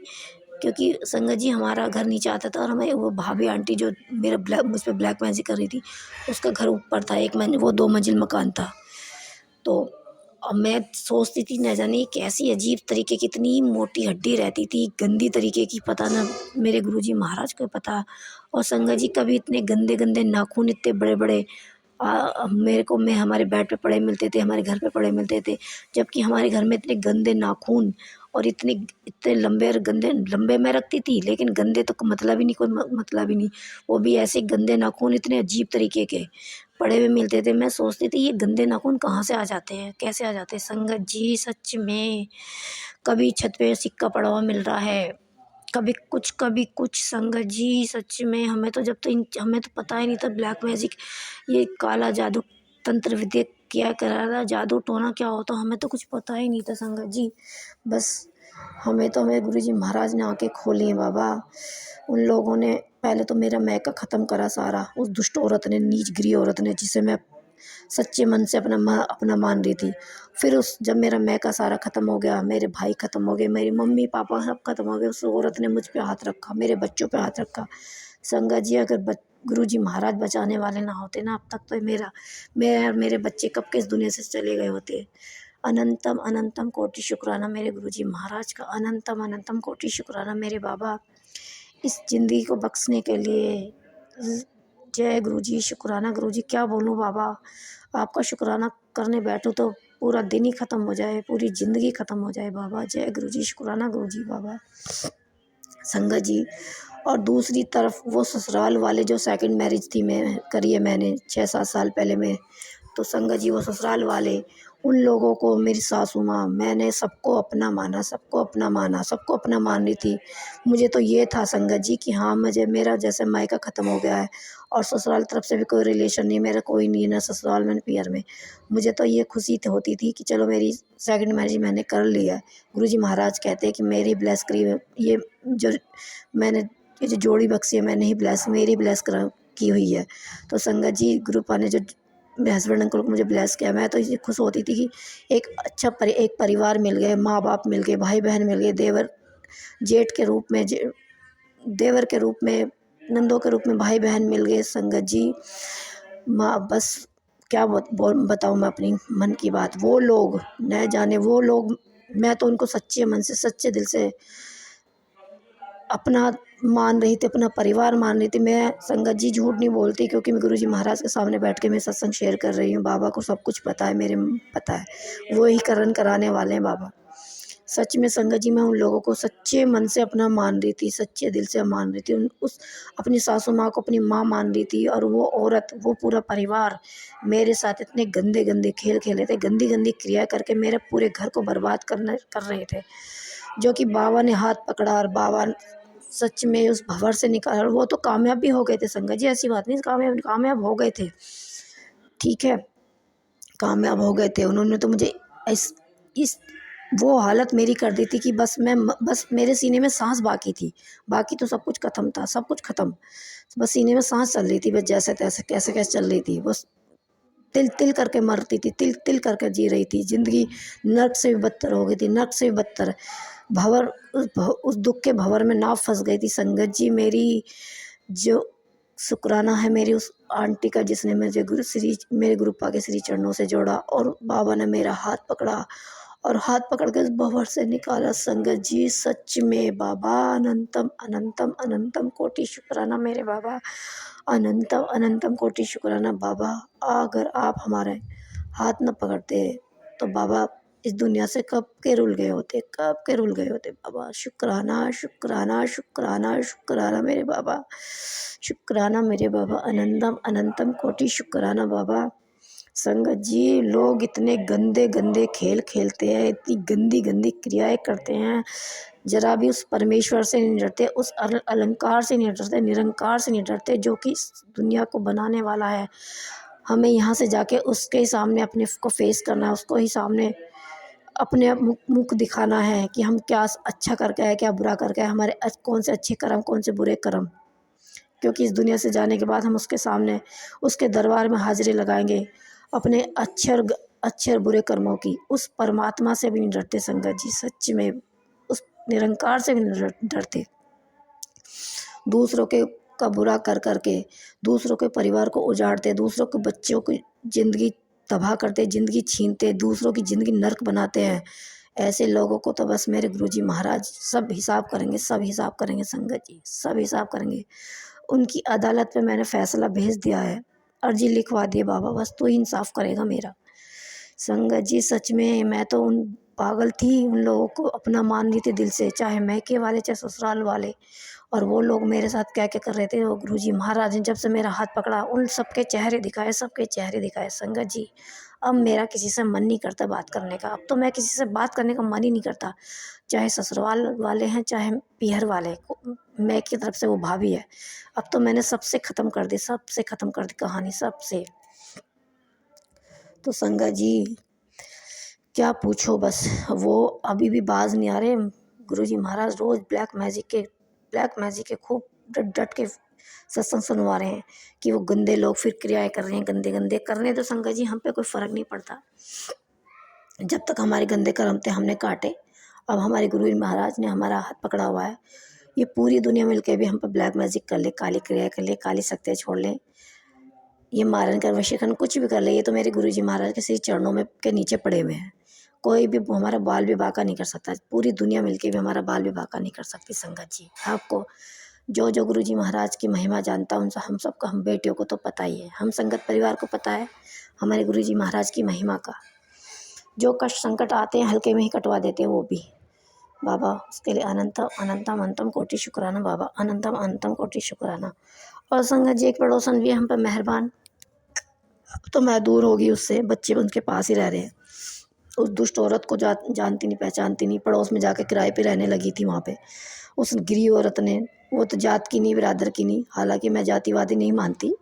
क्योंकि संगत जी हमारा घर नीचे आता था, और हमें वो भाभी आंटी जो मुझ पर ब्लैक मैजिक कर रही थी, उसका घर ऊपर था, वो 2 मंजिल मकान था। तो अब मैं सोचती थी, न जाने कैसी अजीब तरीके की इतनी मोटी हड्डी रहती थी, गंदी तरीके की, पता ना मेरे गुरुजी महाराज को पता। और संगत जी कभी इतने गंदे गंदे नाखून, इतने बड़े बड़े मेरे को, मैं हमारे बेड पे पड़े मिलते थे, हमारे घर पे पड़े मिलते थे, जबकि हमारे घर में इतने गंदे नाखून और इतने इतने लंबे और गंदे, लंबे मैं रखती थी लेकिन गंदे तो मतलब ही नहीं, कोई मतलब ही नहीं, वो भी ऐसे गंदे नाखून इतने अजीब तरीके के पड़े हुए मिलते थे। मैं सोचती थी ये गंदे नाखून कहाँ से आ जाते हैं, कैसे आ जाते हैं संगत जी। सच में कभी छत पे सिक्का पड़ा हुआ मिल रहा है, कभी कुछ संगत जी। सच में हमें तो हमें तो पता ही नहीं था ब्लैक मैजिक, ये काला जादू, तंत्र विद्या क्या करा था, जादू टोना क्या होता, हमें तो कुछ पता ही नहीं था संगत जी। बस हमें तो हमें गुरुजी महाराज ने आंखें खोली हैं बाबा। उन लोगों ने पहले तो मेरा मैका ख़त्म करा सारा, उस दुष्ट औरत ने, नीच गिरी औरत ने, जिसे मैं सच्चे मन से अपना मान रही थी। फिर जब मेरा मैका सारा ख़त्म हो गया, मेरे भाई ख़त्म हो गए, मेरी मम्मी पापा सब ख़त्म हो गए, उस औरत ने मुझ पे हाथ रखा, मेरे बच्चों पे हाथ रखा। संगत जी अगर गुरुजी महाराज बचाने वाले ना होते ना, अब तक तो मैं और मेरे बच्चे कब के इस दुनिया से चले गए होते। अनंतम अनंतम कोटि शुक्राना मेरे गुरुजी महाराज का, अनंतम अनंतम कोटि शुक्राना मेरे बाबा, इस ज़िंदगी को बख्शने के लिए। जय गुरुजी, शुक्राना गुरुजी, क्या बोलूँ बाबा, आपका शुक्राना करने बैठूँ तो पूरा दिन ही ख़त्म हो जाए, पूरी ज़िंदगी ख़त्म हो जाए बाबा। जय गुरुजी, शुक्राना गुरुजी बाबा। संगत जी और दूसरी तरफ वो ससुराल वाले जो सेकंड मैरिज थी मैं करी है मैंने 6-7 साल पहले में, तो संगत जी वो ससुराल वाले, उन लोगों को, मेरी सासू माँ, मैंने सबको अपना माना, सबको अपना मान रही थी। मुझे तो ये था संगत जी कि हाँ, मेरा जैसे मायका ख़त्म हो गया है और ससुराल तरफ से भी कोई रिलेशन नहीं, मेरा कोई नहीं है, ना ससुराल में ना पियर में। मुझे तो ये खुशी होती थी कि चलो मेरी सेकंड मैरिज मैंने कर लिया है। गुरुजी महाराज कहते हैं कि मेरी ब्लेस करी, ये जो मैंने ये जो जोड़ी बख्शी है मैंने ही मेरी ब्लेस की हुई है। तो संगत जी गुरुपा ने जो मेरे हस्बैंड अंकल को मुझे ब्लेस किया, मैं तो ये खुश होती थी कि एक अच्छा एक परिवार मिल गए, माँ बाप मिल गए, भाई बहन मिल गए, देवर जेठ के रूप में, देवर के रूप में, नंदों के रूप में भाई बहन मिल गए। संगत जी माँ, बस क्या बताऊँ मैं अपनी मन की बात। वो लोग न जाने, वो लोग, मैं तो उनको सच्चे मन से, सच्चे दिल से अपना मान रही थी, अपना परिवार मान रही थी। मैं संगत जी झूठ नहीं बोलती, क्योंकि मैं गुरुजी महाराज के सामने बैठ के मैं सत्संग शेयर कर रही हूँ। बाबा को सब कुछ पता है, मेरे पता है, वो ही कराने वाले हैं बाबा। सच में संगत जी मैं उन लोगों को सच्चे मन से अपना मान रही थी, सच्चे दिल से मान रही थी। उस अपनी सासू माँ को अपनी माँ मान रही थी, और वो औरत, वो पूरा परिवार मेरे साथ इतने गंदे गंदे खेल खेले थे, गंदी गंदी क्रिया करके मेरे पूरे घर को बर्बाद कर रहे थे। जो कि बाबा ने हाथ पकड़ा, और बाबा सच में उस भंवर से निकाला, और वो तो कामयाब भी हो गए थे संगत जी, ऐसी बात नहीं, कामयाब हो गए थे, ठीक है, कामयाब हो गए थे। उन्होंने तो मुझे इस वो हालत मेरी कर दी थी कि बस मेरे सीने में सांस बाकी थी, बाकी तो सब कुछ खत्म था, सब कुछ खत्म, बस सीने में सांस चल रही थी, बस जैसे तैसे कैसे कैसे चल रही थी, बस तिल तिल करके मरती थी, तिल तिल करके जी रही थी जिंदगी। नर्क से भी बदतर हो गई थी, नर्क से भी बदतर। भंवर उस दुख के भंवर में नाव फंस गई थी संगत जी मेरी। जो शुक्राना है मेरी उस आंटी का जिसने मुझे मेरे गुरुपा के श्री चरणों से जोड़ा, और बाबा ने मेरा हाथ पकड़ा, और हाथ पकड़ के उस भंवर से निकाला संगत जी। सच में बाबा अनंतम अनंतम अनंतम कोटि शुक्राना मेरे बाबा, अनंतम अनंतम कोटि शुक्राना बाबा। अगर आप हमारे हाथ न पकड़ते तो बाबा इस दुनिया से कब के रुल गए होते, कब के रुल गए होते बाबा। शुक्राना शुक्राना शुक्राना शुक्राना मेरे बाबा, शुक्राना मेरे बाबा, अनंतम अनंतम कोटि शुक्राना बाबा। संगत जी लोग इतने गंदे गंदे खेल खेलते हैं, इतनी गंदी गंदी क्रियाएं करते हैं, जरा भी उस परमेश्वर से नहीं डरते, उस अलंकार से नहीं डरते, निरंकार से नहीं डरते, जो कि इस दुनिया को बनाने वाला है। हमें यहाँ से जाके उसके सामने अपने को फेस करना है, उसको ही सामने अपने मुख दिखाना है कि हम क्या अच्छा करके आए, क्या बुरा करके आए, हमारे कौन से अच्छे कर्म, कौन से बुरे कर्म। क्योंकि इस दुनिया से जाने के बाद हम उसके सामने, उसके दरबार में हाजिरी लगाएंगे अपने अच्छे और बुरे कर्मों की। उस परमात्मा से भी नहीं डरते संगत जी, सच में उस निरंकार से भी नहीं डरते। दूसरों के का बुरा कर करके दूसरों के परिवार को उजाड़ते, दूसरों के बच्चों की ज़िंदगी तबाह करते, ज़िंदगी छीनते, दूसरों की ज़िंदगी नर्क बनाते हैं। ऐसे लोगों को तो बस मेरे गुरुजी महाराज सब हिसाब करेंगे, सब हिसाब करेंगे संगत जी, सब हिसाब करेंगे। उनकी अदालत में मैंने फैसला भेज दिया है, अर्जी लिखवा दी बाबा, बस तू इंसाफ करेगा मेरा। संगत जी सच में मैं तो उन पागल थी, उन लोगों को अपना मान रही थी दिल से, चाहे मैके वाले चाहे ससुराल वाले। और वो लोग मेरे साथ क्या क्या कर रहे थे, वो गुरुजी महाराज ने जब से मेरा हाथ पकड़ा उन सबके चेहरे दिखाए, सबके चेहरे दिखाए संगत जी। अब मेरा किसी से मन नहीं करता बात करने का, अब तो मैं किसी से बात करने का मन ही नहीं करता, चाहे ससुराल वाले हैं चाहे पीहर वाले, मैं की तरफ से वो भाभी है। अब तो मैंने सबसे ख़त्म कर दी, सबसे ख़त्म कर दी कहानी, सबसे। तो संगत जी क्या पूछो, बस वो अभी भी बाज नहीं आ रहे। गुरुजी महाराज रोज़ ब्लैक मैजिक के खूब डट डट के सत्संग सुनवा रहे हैं कि वो गंदे लोग फिर क्रियाएं कर रहे हैं, गंदे गंदे करने। तो संगत जी हम पे कोई फ़र्क नहीं पड़ता, जब तक हमारे गंदे कर्म थे हमने काटे। अब हमारे गुरु महाराज ने हमारा हाथ पकड़ा हुआ है, ये पूरी दुनिया मिल के भी हम पे ब्लैक मैजिक कर ले, काली क्रिया कर ले, काली शक्तियाँ छोड़ लें, ये मारन कर वशीकरण कुछ भी कर ले, ये तो मेरे गुरुजी महाराज के श्री चरणों में के नीचे पड़े हुए हैं। कोई भी हमारा बाल भी बाका नहीं कर सकता, पूरी दुनिया मिलके भी हमारा बाल भी बाका नहीं कर सकती संगत जी। आपको जो जो गुरुजी महाराज की महिमा जानता है हम सबको, हम बेटियों को तो पता ही है, हम संगत परिवार को पता है हमारे गुरुजी महाराज की महिमा का। जो कष्ट संकट आते हैं हल्के में ही कटवा देते हैं वो भी बाबा, उसके लिए अनंतम अनंतम अनंतम कोटि शुक्राना बाबा, अनंतम अनंतम कोटि शुक्राना। और संगत जी एक पड़ोसन भी है हम पर मेहरबान, तो मैं दूर होगी उससे, बच्चे उनके पास ही रह रहे हैं। उस दुष्ट औरत को जानती नहीं पहचानती नहीं, पड़ोस में जाके किराए पे रहने लगी थी वहाँ पे। उस गिरी औरत ने, वो तो जात की नहीं बिरादर की नहीं, हालांकि मैं जातिवादी नहीं मानती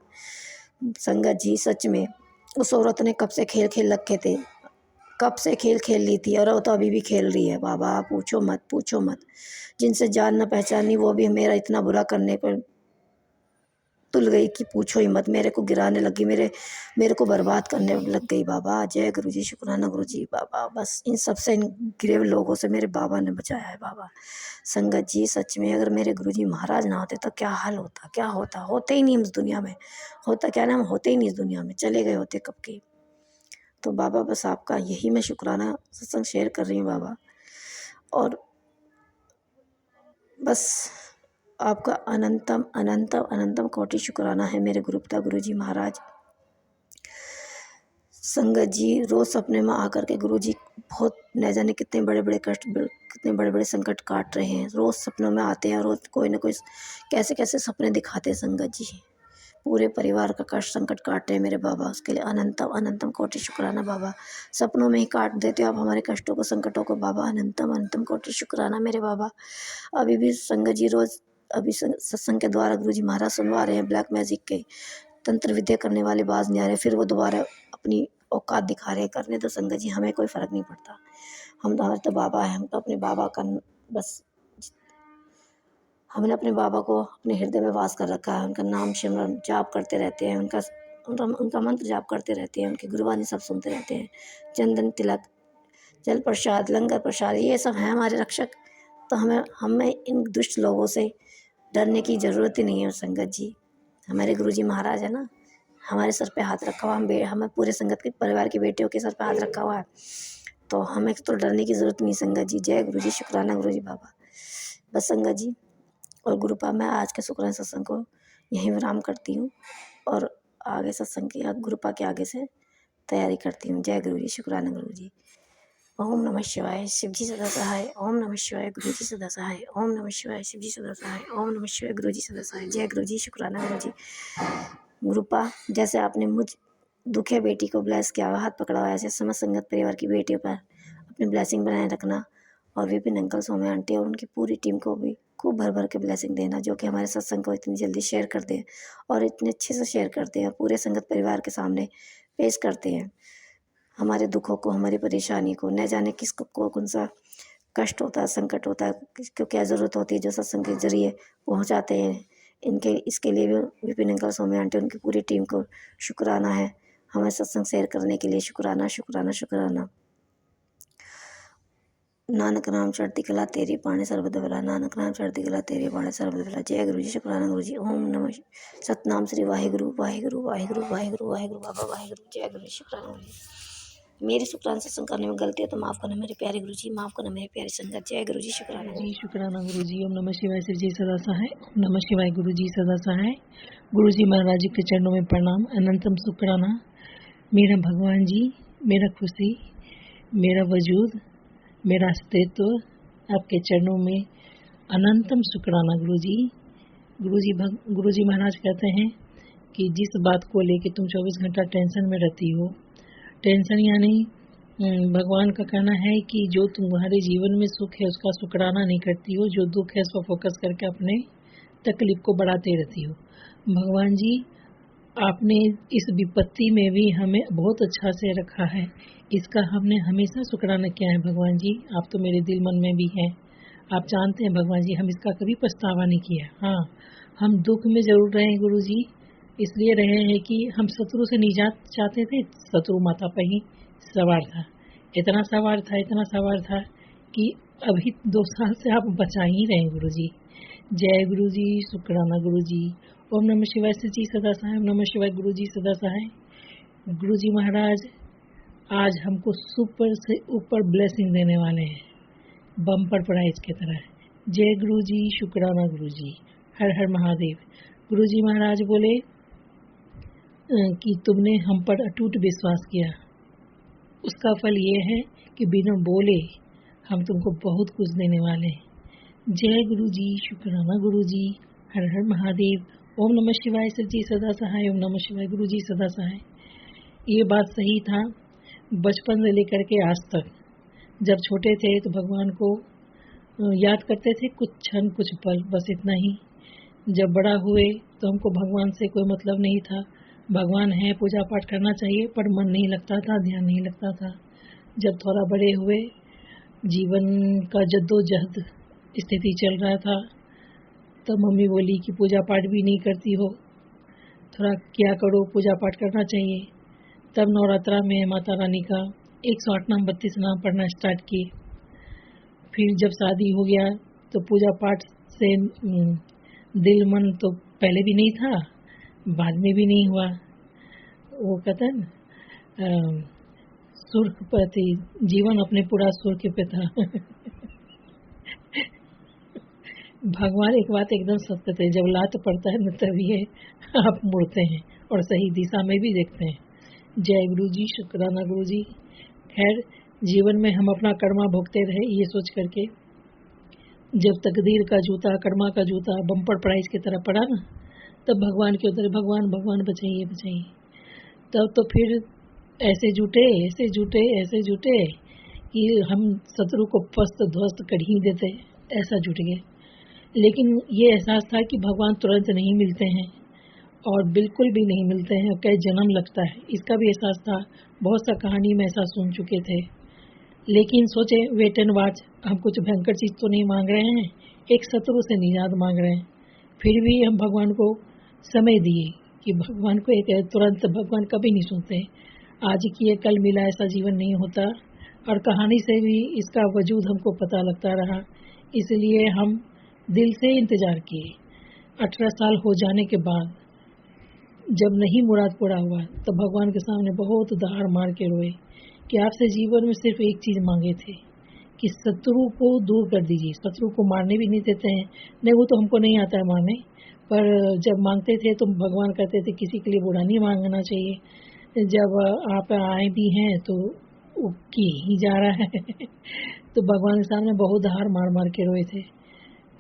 संगत जी, सच में उस औरत ने कब से खेल खेल रखे थे, कब से खेल खेल ली थी, और वो तो अभी भी खेल रही है बाबा, पूछो मत पूछो मत। जिनसे जान न पहचानी वो भी मेरा इतना बुरा करने पर तुल गई कि पूछो ही मत, मेरे को गिराने लगी, मेरे को बर्बाद करने लग गई बाबा। जय गुरुजी, शुक्राना गुरुजी बाबा, बस इन सबसे, इन गिरे हुए लोगों से मेरे बाबा ने बचाया है बाबा। संगत जी सच में अगर मेरे गुरुजी महाराज ना होते तो क्या हाल होता, क्या होता, होते ही नहीं हम इस दुनिया में, होता क्या ना, हम होते ही नहीं इस दुनिया में, चले गए होते कब के। तो बाबा बस आपका यही मैं शुक्राना सत्संग शेयर कर रही हूँ बाबा, और बस आपका अनंतम अनंतम अनंतम कोटि शुक्राना है मेरे गुरुपिता गुरुजी महाराज। संगत जी रोज़ सपने में आकर के गुरु जी बहुत न जाने कितने बड़े बड़े कष्ट, कितने बड़े बड़े संकट काट रहे हैं। रोज़ सपनों में आते हैं, रोज़ कोई ना कोई कैसे कैसे सपने दिखाते हैं संगत जी। पूरे परिवार का कष्ट संकट काट रहे हैं मेरे बाबा, उसके लिए अनंतम अनंतम कोटि शुक्राना बाबा। सपनों में ही काट देते हो आप हमारे कष्टों को, संकटों को बाबा। अनंतम अनंतम कोटि शुक्राना मेरे बाबा। अभी भी संगत जी रोज़ अभी सत्संग के द्वारा गुरु जी महाराज सुनवा रहे हैं ब्लैक मैजिक के तंत्र विद्या करने वाले बाज नहीं आ रहे, फिर वो दोबारा अपनी औकात दिखा रहे हैं। करने तो संगत जी, हमें कोई फ़र्क नहीं पड़ता। हम तो, हमारे तो बाबा है, हम तो अपने बाबा का बस, हमने अपने बाबा को अपने हृदय में वास कर रखा है। उनका नाम सिमरन जाप करते रहते हैं, उनका मंत्र जाप करते रहते हैं, उनकी गुरबानी सब सुनते रहते हैं। चंदन तिलक, जल प्रसाद, लंगर प्रसाद, ये सब हैं हमारे रक्षक। तो हमें इन दुष्ट लोगों से डरने की ज़रूरत ही नहीं है संगत जी। हमारे गुरुजी महाराज है ना, हमारे सर पे हाथ रखा हुआ, हमें पूरे संगत के परिवार के बेटियों के सर पे हाथ रखा हुआ है, तो हमें तो डरने की ज़रूरत नहीं संगत जी। जय गुरु जी, शुक्राना गुरु जी बाबा। बस संगत जी और गुरुपा, मैं आज के शुक्राना सत्संग को यहीं विराम करती हूँ और आगे सत्संग की गुरुपा के आगे से तैयारी करती हूँ। जय गुरु जी, शुक्राना गुरु जी। ओम नमः शिवाय, शिव जी सदा सहाय। ओम नमः शिवाय, गुरु जी सदा सहाय। ओम नमः शिवाय, शिव जी सदा सहाय। ओम नमः शिवाय, गुरु जी सदा सहाय। जय गुरु जी, शुक्राना गुरु जी। गुरुपा, जैसे आपने मुझ दुखिया बेटी को ब्लेस किया, हाथ पकड़ा हुआ, ऐसे समस्त संगत परिवार की बेटियों पर अपनी ब्लेसिंग बनाए रखना और विपिन अंकल, सौम्य आंटी और उनकी पूरी टीम को भी खूब भर भर के ब्लेसिंग देना, जो कि हमारे सत्संग को इतनी जल्दी शेयर कर दें और इतने अच्छे से शेयर करते हैं, पूरे संगत परिवार के सामने पेश करते हैं हमारे दुखों को, हमारी परेशानी को। न जाने किसको कौन सा कष्ट होता है, संकट होता है, किसको क्या ज़रूरत होती है, जो सत्संग के जरिए पहुंचाते हैं। इसके लिए भी विपिन अंकल, सौम्य आंटी, उनकी पूरी टीम को शुक्राना है। हमें सत्संग शेयर करने के लिए शुक्राना शुक्राना शुक्राना। नानक नाम चढ़ती कला तेरी पाणी सर्वद भला, नानक नाम चढ़ती कला तेरी पाणी सर्वद भला। जय गुरु जी, शुक्राना गुरु जी। ओम नमः सतनाम श्री वाहिगुरु वाहिगुरु वाहिगुरु वाहिगुरु वाहिगुरु बाबा वाहिगुरु। जय गुरु जी, शुक्राना गुरु जी। मेरी शुक्राना सत्संग करने में गलती है तो माफ़ करना मेरे प्यारे गुरु जी, माफ़ करना मेरे प्यारे संगत। जय गुरु जी, शुक्राना जी, शुक्राना गुरु जी। ओम नमः शिवाय, शिव जी सदा सहाय। ओम नमः शिवाय, गुरु जी सदा सहाय। गुरु जी महाराज जी के चरणों में प्रणाम, अनंतम शुक्राना। मेरा भगवान जी, मेरा खुशी, मेरा वजूद, मेरा अस्तित्व आपके चरणों में अनंतम शुक्राना गुरु जी। गुरु जी महाराज कहते हैं कि जिस बात को लेके तुम 24 घंटा टेंशन में रहती हो, टेंशन यानी भगवान का कहना है कि जो तुम्हारे जीवन में सुख है उसका शुक्राना नहीं करती हो, जो दुख है उस पर फोकस करके अपने तकलीफ को बढ़ाते रहती हो। भगवान जी, आपने इस विपत्ति में भी हमें बहुत अच्छा से रखा है, इसका हमने हमेशा शुक्राना किया है। भगवान जी, आप तो मेरे दिल मन में भी हैं, आप जानते हैं भगवान जी, हम इसका कभी पछतावा नहीं किया। हाँ, हम दुख में जरूर रहे गुरु जी, इसलिए रहे हैं कि हम शत्रु से निजात चाहते थे। शत्रु माता पर ही सवार था, इतना सवार था कि अभी 2 साल से आप बचा ही रहे गुरु जी। जय गुरु जी, शुक्राना गुरु जी। ओम नमः शिवाय, शिव जी सदा सहाय। ओम नमः शिवाय, गुरु जी सदा सहाय। गुरु जी महाराज आज हमको सुपर से ऊपर ब्लेसिंग देने वाले हैं, बम्पर प्राइज की तरह। जय गुरु जी, शुक्राना गुरु जी। हर हर महादेव। गुरु जी महाराज बोले कि तुमने हम पर अटूट विश्वास किया, उसका फल ये है कि बिना बोले हम तुमको बहुत कुछ देने वाले हैं। जय गुरु जी, शुक्राना गुरु जी। हर हर महादेव। ओम नमः शिवाय, शिव जी सदा सहाय। ओम नमः शिवाय, गुरु जी सदा सहाय। ये बात सही था बचपन से लेकर के आज तक। जब छोटे थे तो भगवान को याद करते थे कुछ क्षण कुछ पल, बस इतना ही। जब बड़ा हुए तो हमको भगवान से कोई मतलब नहीं था। भगवान है, पूजा पाठ करना चाहिए, पर मन नहीं लगता था, ध्यान नहीं लगता था। जब थोड़ा बड़े हुए, जीवन का जद्दोजहद स्थिति चल रहा था, तब मम्मी बोली कि पूजा पाठ भी नहीं करती हो, थोड़ा क्या करो, पूजा पाठ करना चाहिए। तब नवरात्रा में माता रानी का 108 नाम 32 नाम पढ़ना स्टार्ट किए। फिर जब शादी हो गया तो पूजा पाठ से दिल मन तो पहले भी नहीं था, बाद में भी नहीं हुआ। वो कहते हैं सुर्ख पर थी, जीवन अपने पूरा सुर्ख पे था। भगवान एक बात एकदम सत्य थे, जब लात पड़ता है न तभी आप मुड़ते हैं और सही दिशा में भी देखते हैं। जय गुरु जी, शुक्राना गुरु जी। खैर, जीवन में हम अपना कर्मा भोगते रहे ये सोच करके, जब तकदीर का जूता, कर्मा का जूता बम्पर प्राइस की तरह पड़ा ना, तब भगवान के उतरे, भगवान भगवान बचाइए बचाइए। तब तो फिर ऐसे जुटे कि हम शत्रु को पस्त ध्वस्त कर ही देते, ऐसा जुट गए। लेकिन ये एहसास था कि भगवान तुरंत नहीं मिलते हैं और बिल्कुल भी नहीं मिलते हैं, कई जन्म लगता है, इसका भी एहसास था। बहुत सा कहानी में ऐसा सुन चुके थे। लेकिन सोचे वेट एंड वॉच, हम कुछ भयंकर चीज तो नहीं मांग रहे हैं, एक शत्रु से निजात मांग रहे हैं। फिर भी हम भगवान को समय दिए कि भगवान को एक तुरंत भगवान कभी नहीं सुनते। आज किए कल मिला ऐसा जीवन नहीं होता, और कहानी से भी इसका वजूद हमको पता लगता रहा। इसलिए हम दिल से इंतजार किए। 18 साल हो जाने के बाद जब नहीं मुराद पूरा हुआ, तब भगवान के सामने बहुत दहाड़ मार के रोए कि आपसे जीवन में सिर्फ एक चीज मांगे थे कि शत्रु को दूर कर दीजिए। शत्रु को मारने भी नहीं देते हैं, नहीं वो तो हमको नहीं आता है मारने, पर जब मांगते थे तो भगवान कहते थे किसी के लिए बुरा नहीं मांगना चाहिए। जब आप आए भी हैं तो की ही जा रहा है तो भगवान के सामने बहुत हार मार मार के रोए थे।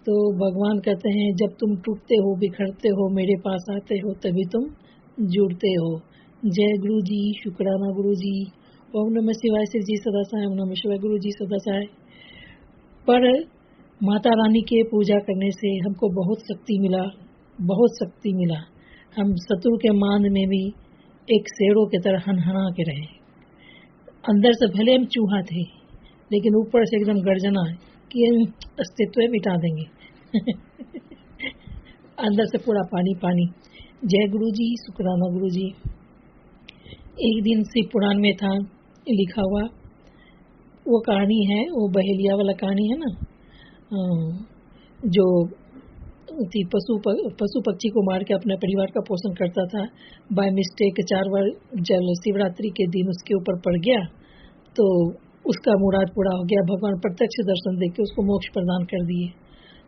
तो भगवान कहते हैं जब तुम टूटते हो, बिखरते हो, मेरे पास आते हो, तभी तुम जुड़ते हो। जय गुरु जी, शुक्राना गुरु जी। ओम नमः शिवाय शिव जी सदा सहाय, ओम नमः शिवाय गुरु जी सदा सहाय। पर माता रानी के पूजा करने से हमको बहुत शक्ति मिला, बहुत शक्ति मिला। हम शत्रु के मान में भी एक शेरों की तरह हनहना के रहे। अंदर से भले हम चूहा थे, लेकिन ऊपर से एकदम गर्जना कि अस्तित्व मिटा देंगे अंदर से पूरा पानी पानी। जय गुरु जी, शुक्राना गुरु जी। एक दिन शिव पुराण में था लिखा हुआ, वो कहानी है, वो बहेलिया वाला कहानी है ना, जो पशु पक्षी को मार के अपने परिवार का पोषण करता था। बाय मिस्टेक 4 बार जल शिवरात्रि के दिन उसके ऊपर पड़ गया तो उसका मुराद पूरा हो गया। भगवान प्रत्यक्ष दर्शन देके उसको मोक्ष प्रदान कर दिए।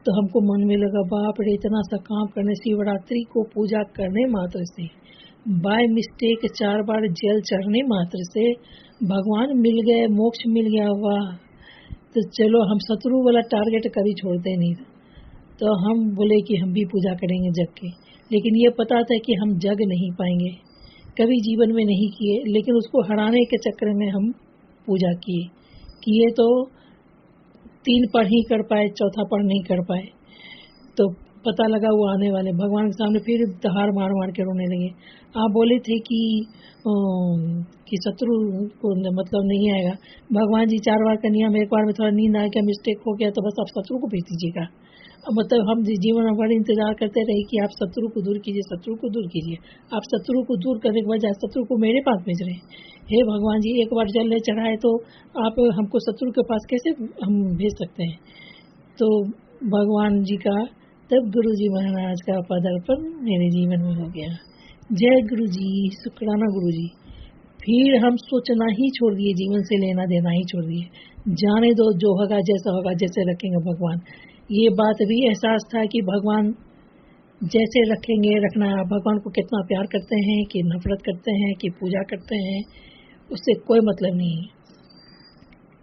तो हमको मन में लगा बाप रे, इतना सा काम करने, शिवरात्रि को पूजा करने मात्र से, बाय मिस्टेक 4 बार जल चढ़ने मात्र से भगवान मिल गए, मोक्ष मिल गया, वाह। तो चलो हम शत्रु वाला टारगेट कभी छोड़ते नहीं। तो हम बोले कि हम भी पूजा करेंगे जग के, लेकिन ये पता था कि हम जग नहीं पाएंगे, कभी जीवन में नहीं किए। लेकिन उसको हराने के चक्कर में हम पूजा किए तो 3 पढ़ ही कर पाए, चौथा पढ़ नहीं कर पाए। तो पता लगा वो आने वाले, भगवान के सामने फिर दहाड़ मार मार के रोने लगे। आप बोले थे कि शत्रु को मतलब नहीं आएगा। भगवान जी 4 बार का नियम, एक बार में थोड़ा नींद आ गया, मिस्टेक हो गया, तो बस आप शत्रु को भेज दीजिएगा। मतलब हम जीवन भर इंतजार करते रहे कि आप शत्रु को दूर कीजिए, शत्रु को दूर कीजिए। आप शत्रु को दूर करने के बजाय शत्रु को मेरे पास भेज रहे हैं। हे भगवान जी, एक बार जल चढ़ाए तो आप हमको शत्रु के पास कैसे हम भेज सकते हैं। तो भगवान जी का तब गुरु जी महाराज का पदार्पण मेरे जीवन में हो गया। जय गुरु जी, शुक्राना गुरु जी। फिर हम सोचना ही छोड़ दिए, जीवन से लेना देना ही छोड़ दिए। जाने दो, जो होगा जैसा होगा, जैसे रखेंगे भगवान। ये बात भी एहसास था कि भगवान जैसे रखेंगे रखना। भगवान को कितना प्यार करते हैं कि नफरत करते हैं कि पूजा करते हैं, उससे कोई मतलब नहीं है।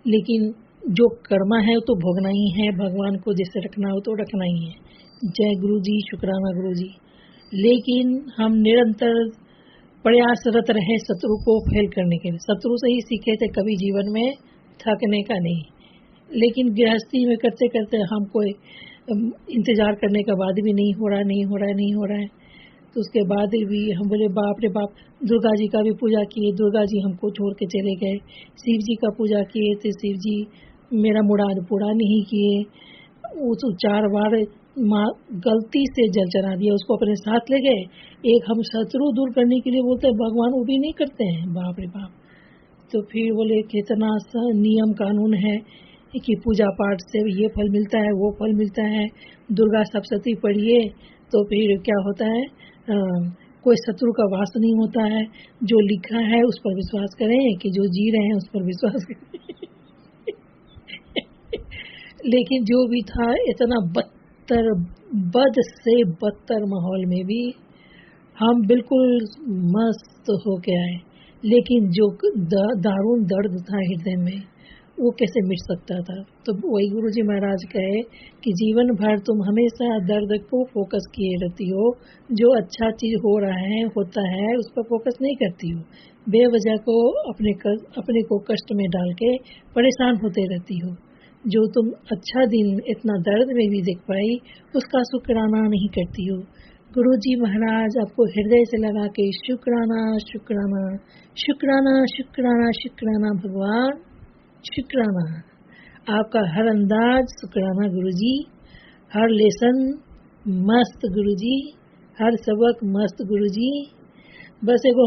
लेकिन जो कर्मा है वो तो भोगना ही है, भगवान को जैसे रखना हो तो रखना ही है। जय गुरु जी, शुक्राना गुरु जी। लेकिन हम निरंतर प्रयासरत रहे शत्रु को फेल करने के लिए। शत्रु से ही सीखे थे, कभी जीवन में थकने का नहीं। लेकिन गृहस्थी में करते करते हमको इंतजार करने के बाद भी नहीं हो रहा है। तो उसके बाद भी हम बोले बाप रे बाप। दुर्गा जी का भी पूजा किए, दुर्गा जी हमको छोड़ के चले गए। शिव जी का पूजा किए थे, शिव जी मेरा मुराद पूरा नहीं किए। वो तो 4 बार गलती से जल चढ़ा दिया, उसको अपने साथ ले गए। एक हम शत्रु दूर करने के लिए बोलते हैं, भगवान वो भी नहीं करते हैं, बाप रे बाप। तो फिर बोले कितना सा नियम कानून है कि पूजा पाठ से ये फल मिलता है, वो फल मिलता है। दुर्गा सप्तशती पढ़िए तो फिर क्या होता है, कोई शत्रु का वास नहीं होता है। जो लिखा है उस पर विश्वास करें, कि जो जी रहे हैं उस पर विश्वास करें लेकिन जो भी था, इतना बद से बदतर माहौल में भी हम बिल्कुल मस्त हो के आए। लेकिन जो दारुण दर्द था हृदय में वो कैसे मिट सकता था। तो वही गुरु जी महाराज कहे कि जीवन भर तुम हमेशा दर्द को फोकस किए रहती हो, जो अच्छा चीज हो रहा है होता है उस पर फोकस नहीं करती हो, बेवजह को अपने को कष्ट में डाल के परेशान होते रहती हो। जो तुम अच्छा दिन इतना दर्द में भी देख पाई उसका शुक्राना नहीं करती हो। गुरु जी महाराज आपको हृदय से लगा के शुक्राना शुक्राना शुक्राना शुक्राना शुक्राना भगवान शुक्राना। आपका हर अंदाज शुक्राना गुरुजी, हर लेसन मस्त गुरुजी, हर सबक मस्त गुरुजी। बस एगो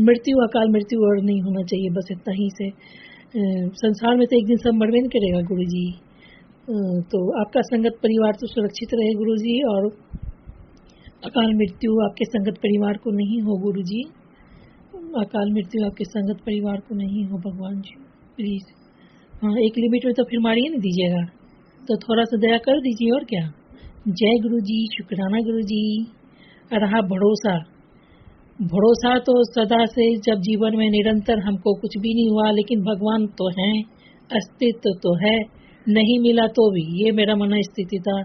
मृत्यु अकाल मृत्यु और नहीं होना चाहिए, बस इतना ही से संसार में तो एक दिन सब मरवे नहीं करेगा गुरुजी। तो आपका संगत परिवार तो सुरक्षित रहे गुरुजी, और अकाल मृत्यु आपके संगत परिवार को नहीं हो गुरुजी, अकाल मृत्यु आपके संगत परिवार को नहीं हो भगवान जी प्लीज। हाँ, एक लिमिट में तो फिर मारिए नहीं दीजिएगा, तो थोड़ा सा दया कर दीजिए और क्या। जय गुरु जी, शुक्राना गुरु जी। रहा भरोसा, भरोसा तो सदा से जब जीवन में निरंतर हमको कुछ भी नहीं हुआ लेकिन भगवान तो हैं, अस्तित्व तो है, नहीं मिला तो भी ये मेरा मन स्थिति था।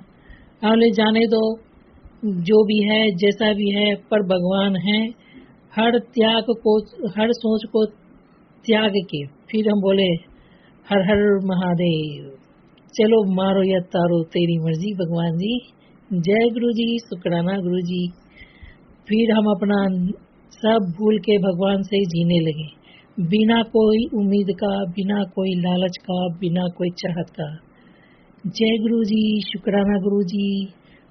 हमने जाने दो जो भी है जैसा भी है, पर भगवान है। हर त्याग को, हर सोच को त्याग के फिर हम बोले हर हर महादेव, चलो मारो या तारो तेरी मर्जी भगवान जी। जय गुरु जी, शुक्राना गुरु जी। फिर हम अपना सब भूल के भगवान से जीने लगे, बिना कोई उम्मीद का, बिना कोई लालच का, बिना कोई चाहत का। जय गुरु जी, शुक्राना गुरु जी।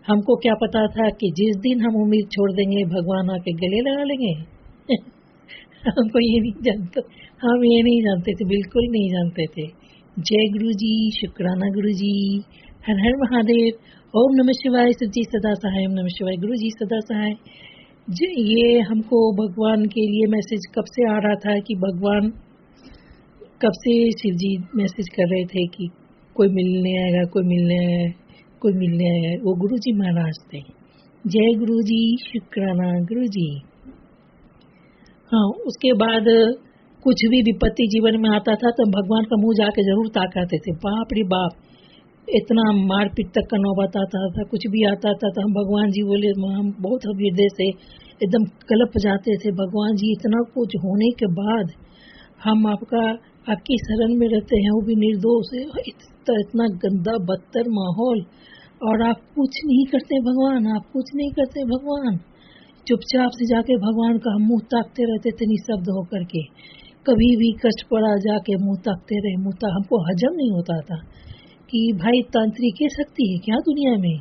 हमको क्या पता था कि जिस दिन हम उम्मीद छोड़ देंगे भगवान आके गले लगा लेंगे। हमको ये नहीं जानते, हम ये नहीं जानते थे, बिल्कुल नहीं जानते थे। जय गुरु जी, शुक्राना गुरु जी। हर हर महादेव। ओम नमः शिवाय। सच्ची सदा सहाय। ओम नमः शिवाय। गुरु जी सदा सहाय। ये हमको भगवान के लिए मैसेज कब से आ रहा था कि भगवान कब से शिव जी मैसेज कर रहे थे कि कोई मिलने आएगा, कोई मिलने आएगा, कोई मिलने आएगा। वो गुरु जी महाराज थे। जय गुरु जी, शुक्राना गुरु जी। हाँ, उसके बाद कुछ भी विपत्ति जीवन में आता था तो भगवान का मुंह जाके जरूर ताकाते थे। बाप रे बाप, इतना मारपीट तक का नौबत आता था, कुछ भी आता था तो हम भगवान जी बोले, हम बहुत हृदय से एकदम कलप जाते थे। भगवान जी, इतना कुछ होने के बाद हम आपकी शरण में रहते हैं, वो भी निर्दोष है, इतना गंदा बदतर माहौल, और आप कुछ नहीं करते भगवान, आप कुछ नहीं करते भगवान। चुपचाप से जाके भगवान का हम मुंह ताकते रहते थे निःशब्द होकर के। कभी भी कष्ट पड़ा जाके मुंह ताकते रहे। हमको हजम नहीं होता था कि भाई तांत्रिक शक्ति है क्या दुनिया में,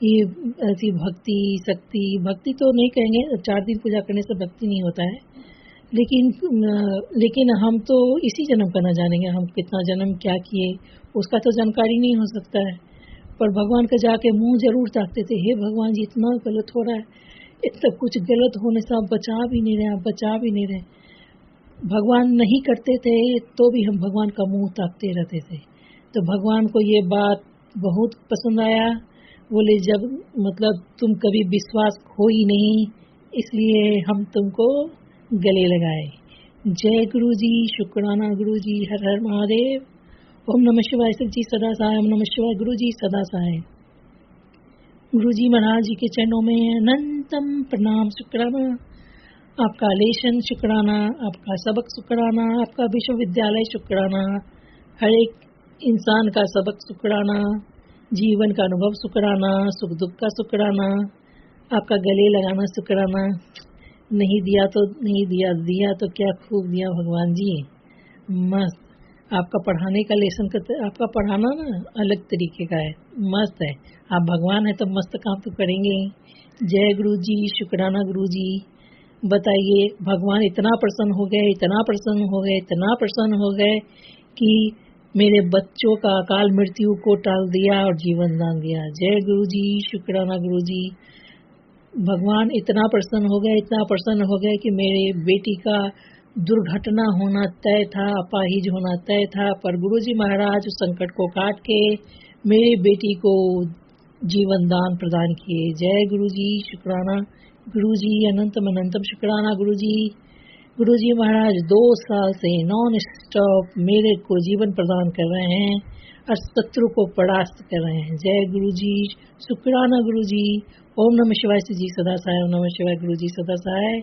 ये ऐसी भक्ति शक्ति, भक्ति तो नहीं कहेंगे, 4 दिन पूजा करने से भक्ति नहीं होता है, लेकिन हम तो इसी जन्म का न जानेंगे, हम कितना जन्म क्या किए उसका तो जानकारी नहीं हो सकता है। पर भगवान का जाके मुंह जरूर ताकते थे, हे भगवान जी इतना गलत हो रहा है, इतना कुछ गलत होने से आप बचा भी नहीं रहे, आप बचा भी नहीं रहे। भगवान नहीं करते थे तो भी हम भगवान का मुंह ताकते रहते थे। तो भगवान को ये बात बहुत पसंद आया। बोले जब मतलब तुम कभी विश्वास खो ही नहीं, इसलिए हम तुमको गले लगाए। जय गुरु जी, शुक्राना गुरु जी। हर हर महादेव। ओम नमः शिवाय। शिव जी सदा सहाय। ओम नमः शिवाय। गुरु जी सदा सहाय। गुरु जी महाराज जी के चरणों में अनंतम प्रणाम, शुक्राना। आपका लेशन शुक्राना, आपका सबक शुक्राना, आपका विश्वविद्यालय शुक्राना, हर एक इंसान का सबक शुक्राना, जीवन का अनुभव शुक्राना, सुख दुख का शुक्राना, आपका गले लगाना शुक्राना। नहीं दिया तो नहीं दिया, दिया तो क्या खूब दिया भगवान जी, मस्त। आपका पढ़ाने का लेसन आपका पढ़ाना ना अलग तरीके का है, मस्त है। आप भगवान है तो मस्त काम तो करेंगे। जय गुरु जी, शुक्राना गुरु जी। बताइए, भगवान इतना प्रसन्न हो गए, इतना प्रसन्न हो गए, इतना प्रसन्न हो गए कि मेरे बच्चों का अकाल मृत्यु को टाल दिया और जीवन दान दिया। जय गुरु जी, शुक्राना गुरु जी। भगवान इतना प्रसन्न हो गए, इतना प्रसन्न हो गए कि मेरे बेटी का दुर्घटना होना तय था, अपाहिज होना तय था, पर गुरु जी महाराज उस संकट को काट के मेरी बेटी को जीवन दान प्रदान किए। जय गुरु जी, शुक्राना गुरु जी, अनंतम अनंतम शुक्राना गुरु जी। गुरुजी महाराज 2 साल से नॉन स्टॉप मेरे को जीवन प्रदान कर रहे हैं और शत्रु को परास्त कर रहे हैं। जय गुरुजी, शुक्राना गुरुजी। ओम नमः शिवाय श्री जी सदा सहाय। ओम नमः शिवाय गुरुजी सदा सहाय।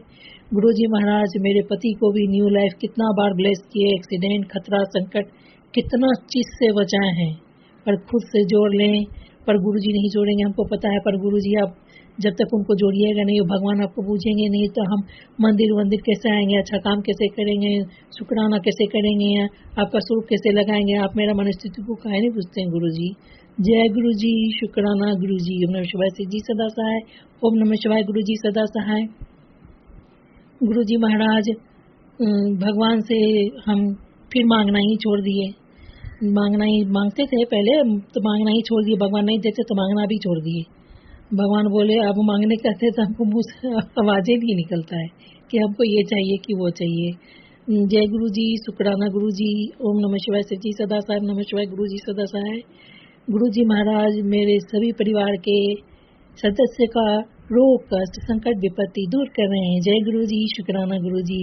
गुरुजी महाराज मेरे पति को भी न्यू लाइफ कितना बार ब्लेस किए, एक्सीडेंट, खतरा, संकट कितना चीज से बचाए हैं, पर खुद से जोड़ लें, पर गुरुजी नहीं जोड़ेंगे, हमको पता है। पर गुरुजी आप जब तक उनको जोड़िएगा नहीं, भगवान आपको पूछेंगे नहीं, तो हम मंदिर कैसे आएंगे, अच्छा काम कैसे करेंगे, शुक्राना कैसे करेंगे, आपका स्वरूप कैसे लगाएंगे, आप मेरा मनस्थिति को काहे नहीं पूछते हैं गुरुजी। जय गुरुजी, शुक्राना गुरुजी। ओम नमः शिवाय श्री जी सदा सहाय। ओम नमः शिवाय गुरुजी सदा सहाय। गुरुजी महाराज भगवान से हम फिर मांगना ही छोड़ दिए। मांगना ही मांगते थे पहले, तो मांगना ही छोड़ दिए। भगवान नहीं देते तो मांगना भी छोड़ दिए। भगवान बोले अब मांगने कहते तो हमको मुंह से आवाजें नहीं निकलता है कि हमको ये चाहिए कि वो चाहिए। जय गुरु जी, शुक्राना गुरु जी। ओम नमः शिवाय शिव जी सदा सहाय। नमः शिवाय गुरु जी सदा सहाय। गुरु जी महाराज मेरे सभी परिवार के सदस्य का रोग, कष्ट, संकट, विपत्ति दूर कर रहे हैं। जय गुरु जी, शुक्राना गुरु जी।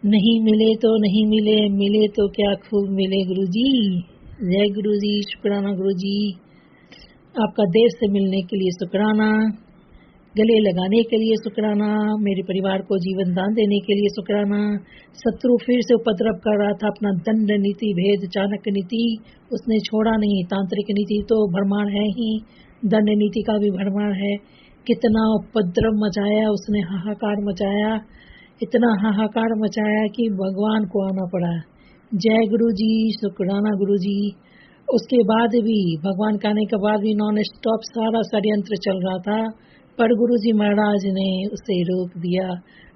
नहीं मिले तो नहीं मिले, मिले तो क्या खूब मिले गुरु जी। जय गुरु जी, शुक्राना गुरु जी। आपका देर से मिलने के लिए शुक्राना, गले लगाने के लिए शुक्राना, मेरे परिवार को जीवन दान देने के लिए शुक्राना। शत्रु फिर से उपद्रव कर रहा था, अपना दंड नीति, भेद, चाणक्य नीति उसने छोड़ा नहीं। तांत्रिक नीति तो भरमार है ही, दंड नीति का भी भरमार है। कितना उपद्रव मचाया उसने, हाहाकार मचाया, इतना हाहाकार मचाया कि भगवान को आना पड़ा। जय गुरु जी, शुक्राना गुरु जी। उसके बाद भी भगवान के आने के बाद भी नॉन स्टॉप सारा षड्यंत्र चल रहा था, पर गुरु जी महाराज ने उसे रोक दिया,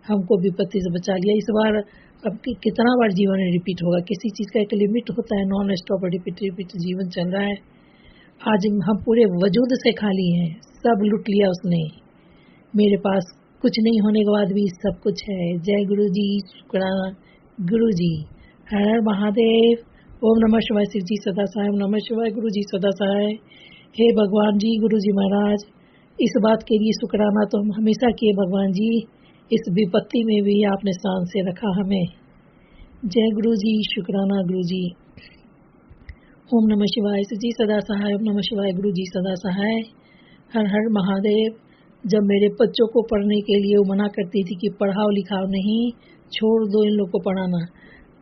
हमको विपत्ति से बचा लिया। इस बार अब कितना बार जीवन रिपीट होगा, किसी चीज का एक लिमिट होता है। नॉन स्टॉप रिपीट जीवन चल रहा है। आज हम पूरे वजूद से खाली हैं, सब लूट लिया उसने। मेरे पास कुछ नहीं होने के बाद भी सब कुछ है। जय गुरु जी, शुक्राना गुरु जी। हर हर महादेव। ओम नमः शिवाय शिव जी सदा सहाय। ओम नमः शिवाय गुरु जी सदा सहाय। हे भगवान जी, गुरु जी महाराज, इस बात के लिए शुक्राना तो हम हमेशा किए भगवान जी, इस विपत्ति में भी आपने शान से रखा हमें। जय गुरु जी, शुक्राना गुरु जी। ओम नमः शिवाय शिव जी सदा सहाय। ओम नमः शिवाय गुरु जी सदा सहाय। हर हर महादेव। जब मेरे बच्चों को पढ़ने के लिए वो मना करती थी कि पढ़ाओ लिखाओ नहीं, छोड़ दो इन लोग को पढ़ाना,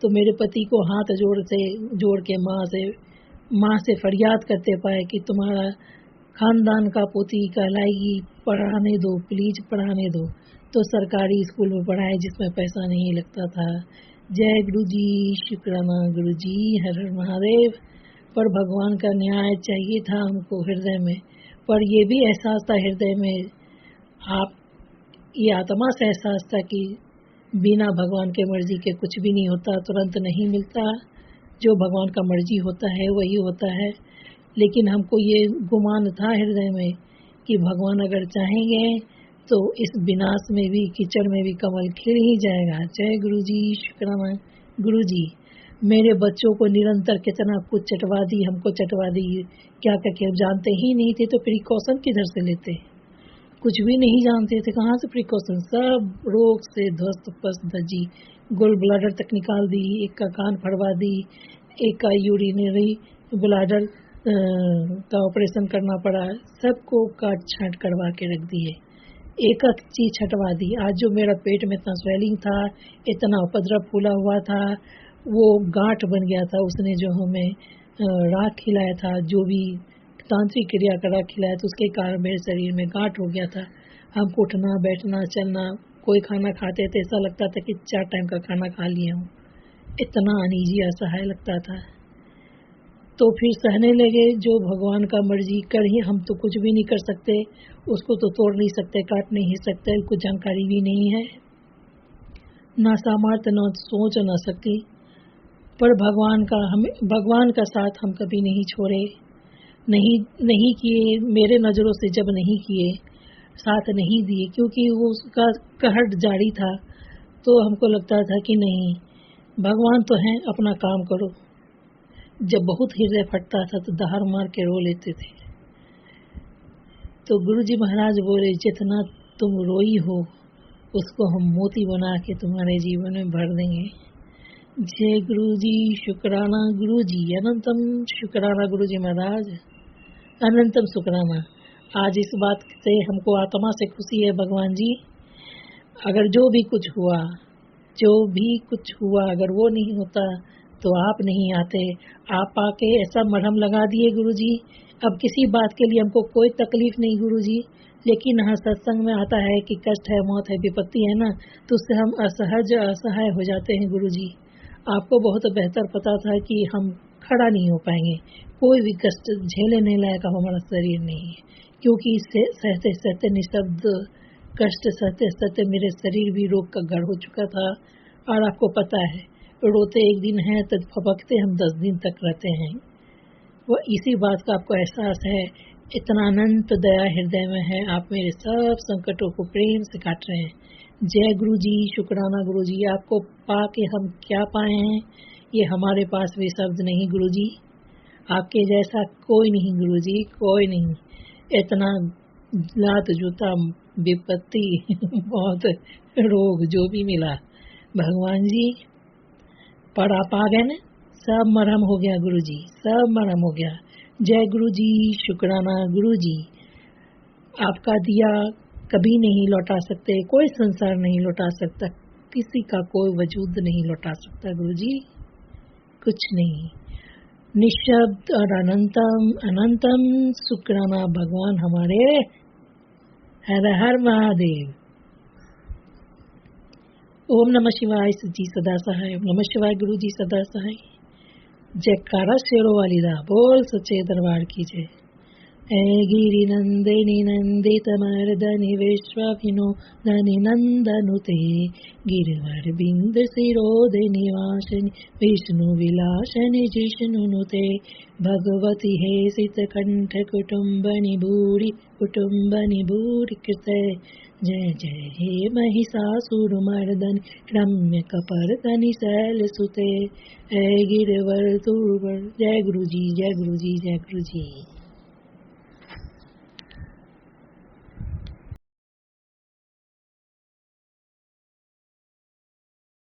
तो मेरे पति को हाथ जोड़ के माँ से फरियाद करते पाए कि तुम्हारा खानदान का पोती कहलाएगी, पढ़ाने दो, प्लीज पढ़ाने दो। तो सरकारी स्कूल में पढ़ाए जिसमें पैसा नहीं लगता था। जय गुरु जी, शुक्राना गुरु जी। हर हर महादेव। पर भगवान का न्याय चाहिए था हमको हृदय में, पर ये भी एहसास था हृदय में, आप ये आत्मा से एहसास था कि बिना भगवान के मर्जी के कुछ भी नहीं होता, तुरंत नहीं मिलता। जो भगवान का मर्जी होता है वही होता है। लेकिन हमको ये गुमान था हृदय में कि भगवान अगर चाहेंगे तो इस विनाश में भी, कीचड़ में भी कमल खिल ही जाएगा। जय गुरु जी, शुक्राना गुरु जी। मेरे बच्चों को निरंतर कितना कुछ चटवा दी, हमको चटवा दी, क्या करके हम जानते ही नहीं थे तो प्रिकॉशन किधर से लेते, कुछ भी नहीं जानते थे, कहाँ से प्रिकॉशन। सब रोग से ध्वस्त पस्त धजी, गोल ब्लाडर तक निकाल दी, एक का कान फड़वा दी, एक का यूरिनरी ब्लाडर का ऑपरेशन करना पड़ा, सबको काट छांट करवा के रख दिए, एक एक चीज छटवा दी। आज जो मेरा पेट में इतना स्वेलिंग था, इतना उपद्रव फूला हुआ था, वो गांठ बन गया था। उसने जो हमें राख खिलाया था, जो भी तांत्रिक क्रिया करा खिलाया, तो उसके कारण मेरे शरीर में गांठ हो गया था। हमको उठना बैठना चलना, कोई खाना खाते थे ऐसा लगता था कि 4 टाइम का खाना खा लिया हूँ, इतना अनईजी असहाय लगता था। तो फिर सहने लगे, जो भगवान का मर्जी कर ही, हम तो कुछ भी नहीं कर सकते, उसको तो तोड़ नहीं सकते, काट नहीं सकते, कुछ जानकारी भी नहीं है, ना सामर्थ्य, ना सोच, ना शक्ति। पर भगवान का साथ हम कभी नहीं छोड़े, नहीं किए, मेरे नज़रों से जब नहीं किए, साथ नहीं दिए, क्योंकि वो उसका कहर जारी था। तो हमको लगता था कि नहीं, भगवान तो हैं, अपना काम करो। जब बहुत हृदय फटता था तो दहाड़ मार के रो लेते थे। तो गुरुजी महाराज बोले, जितना तुम रोई हो उसको हम मोती बना के तुम्हारे जीवन में भर देंगे। जय गुरु जी, शुक्राना गुरु जी, अनंतम शुक्राना गुरु जी महाराज, अनंतम शुक्राना। आज इस बात से हमको आत्मा से खुशी है भगवान जी, अगर जो भी कुछ हुआ अगर वो नहीं होता तो आप नहीं आते, आप आके ऐसा मरहम लगा दिए गुरु जी। अब किसी बात के लिए हमको कोई तकलीफ नहीं गुरु जी, लेकिन हाँ सत्संग में आता है कि कष्ट है, मौत है, विपत्ति है ना, तो उससे हम असहाय हो जाते हैं गुरु जी। आपको बहुत बेहतर पता था कि हम खड़ा नहीं हो पाएंगे, कोई भी कष्ट झेलने लायक हमारा शरीर नहीं है, क्योंकि इससे सहते सहते निशब्द कष्ट सहते सहते मेरे शरीर भी रोग का घर हो चुका था। और आपको पता है, रोते एक दिन है तो फपकते हम 10 दिन तक रहते हैं। वो इसी बात का आपको एहसास है, इतना अनंत दया हृदय में है, आप मेरे सब संकटों को प्रेम से काट रहे हैं। जय गुरु जी, शुक्राना गुरु जी। आपको पाके हम क्या पाए हैं, ये हमारे पास भी शब्द नहीं गुरु जी, आपके जैसा कोई नहीं गुरु जी, कोई नहीं। इतना लात जूता विपत्ति बहुत रोग जो भी मिला भगवान जी, पर आप आ गए ना, सब मरहम हो गया गुरु जी, सब मरहम हो गया। जय गुरु जी, शुक्राना गुरु जी। आपका दिया कभी नहीं लौटा सकते, कोई संसार नहीं लौटा सकता, किसी का कोई वजूद नहीं लौटा सकता गुरु जी, कुछ नहीं। निशब्द और अनंतम अनंतम शुक्राना भगवान हमारे। हर हर महादेव। ओम नमः शिवाय जी सदा सहाय, ओम नमः शिवाय गुरु जी सदा सहाय। जयकारा शेरों वाली दा बोल सच्चे दरबार की जय। ऐ गिरि नंदिनी नंदित मर्दनि विश्वविनोदनि नंदनुते, गिरिवर बिंद सिरोध निवासिनि विष्णु विलासनि जिष्णुनुते, भगवती हे सित कंठ कुटुंबनि भूरि कृते। जय जय हे महिषासुर मर्दनि रम्य कपर्दनि शैल सुते, ऐ गिरिवर तुरवर। जय गुरु जी, जय गुरु जी, जय गुरु जी।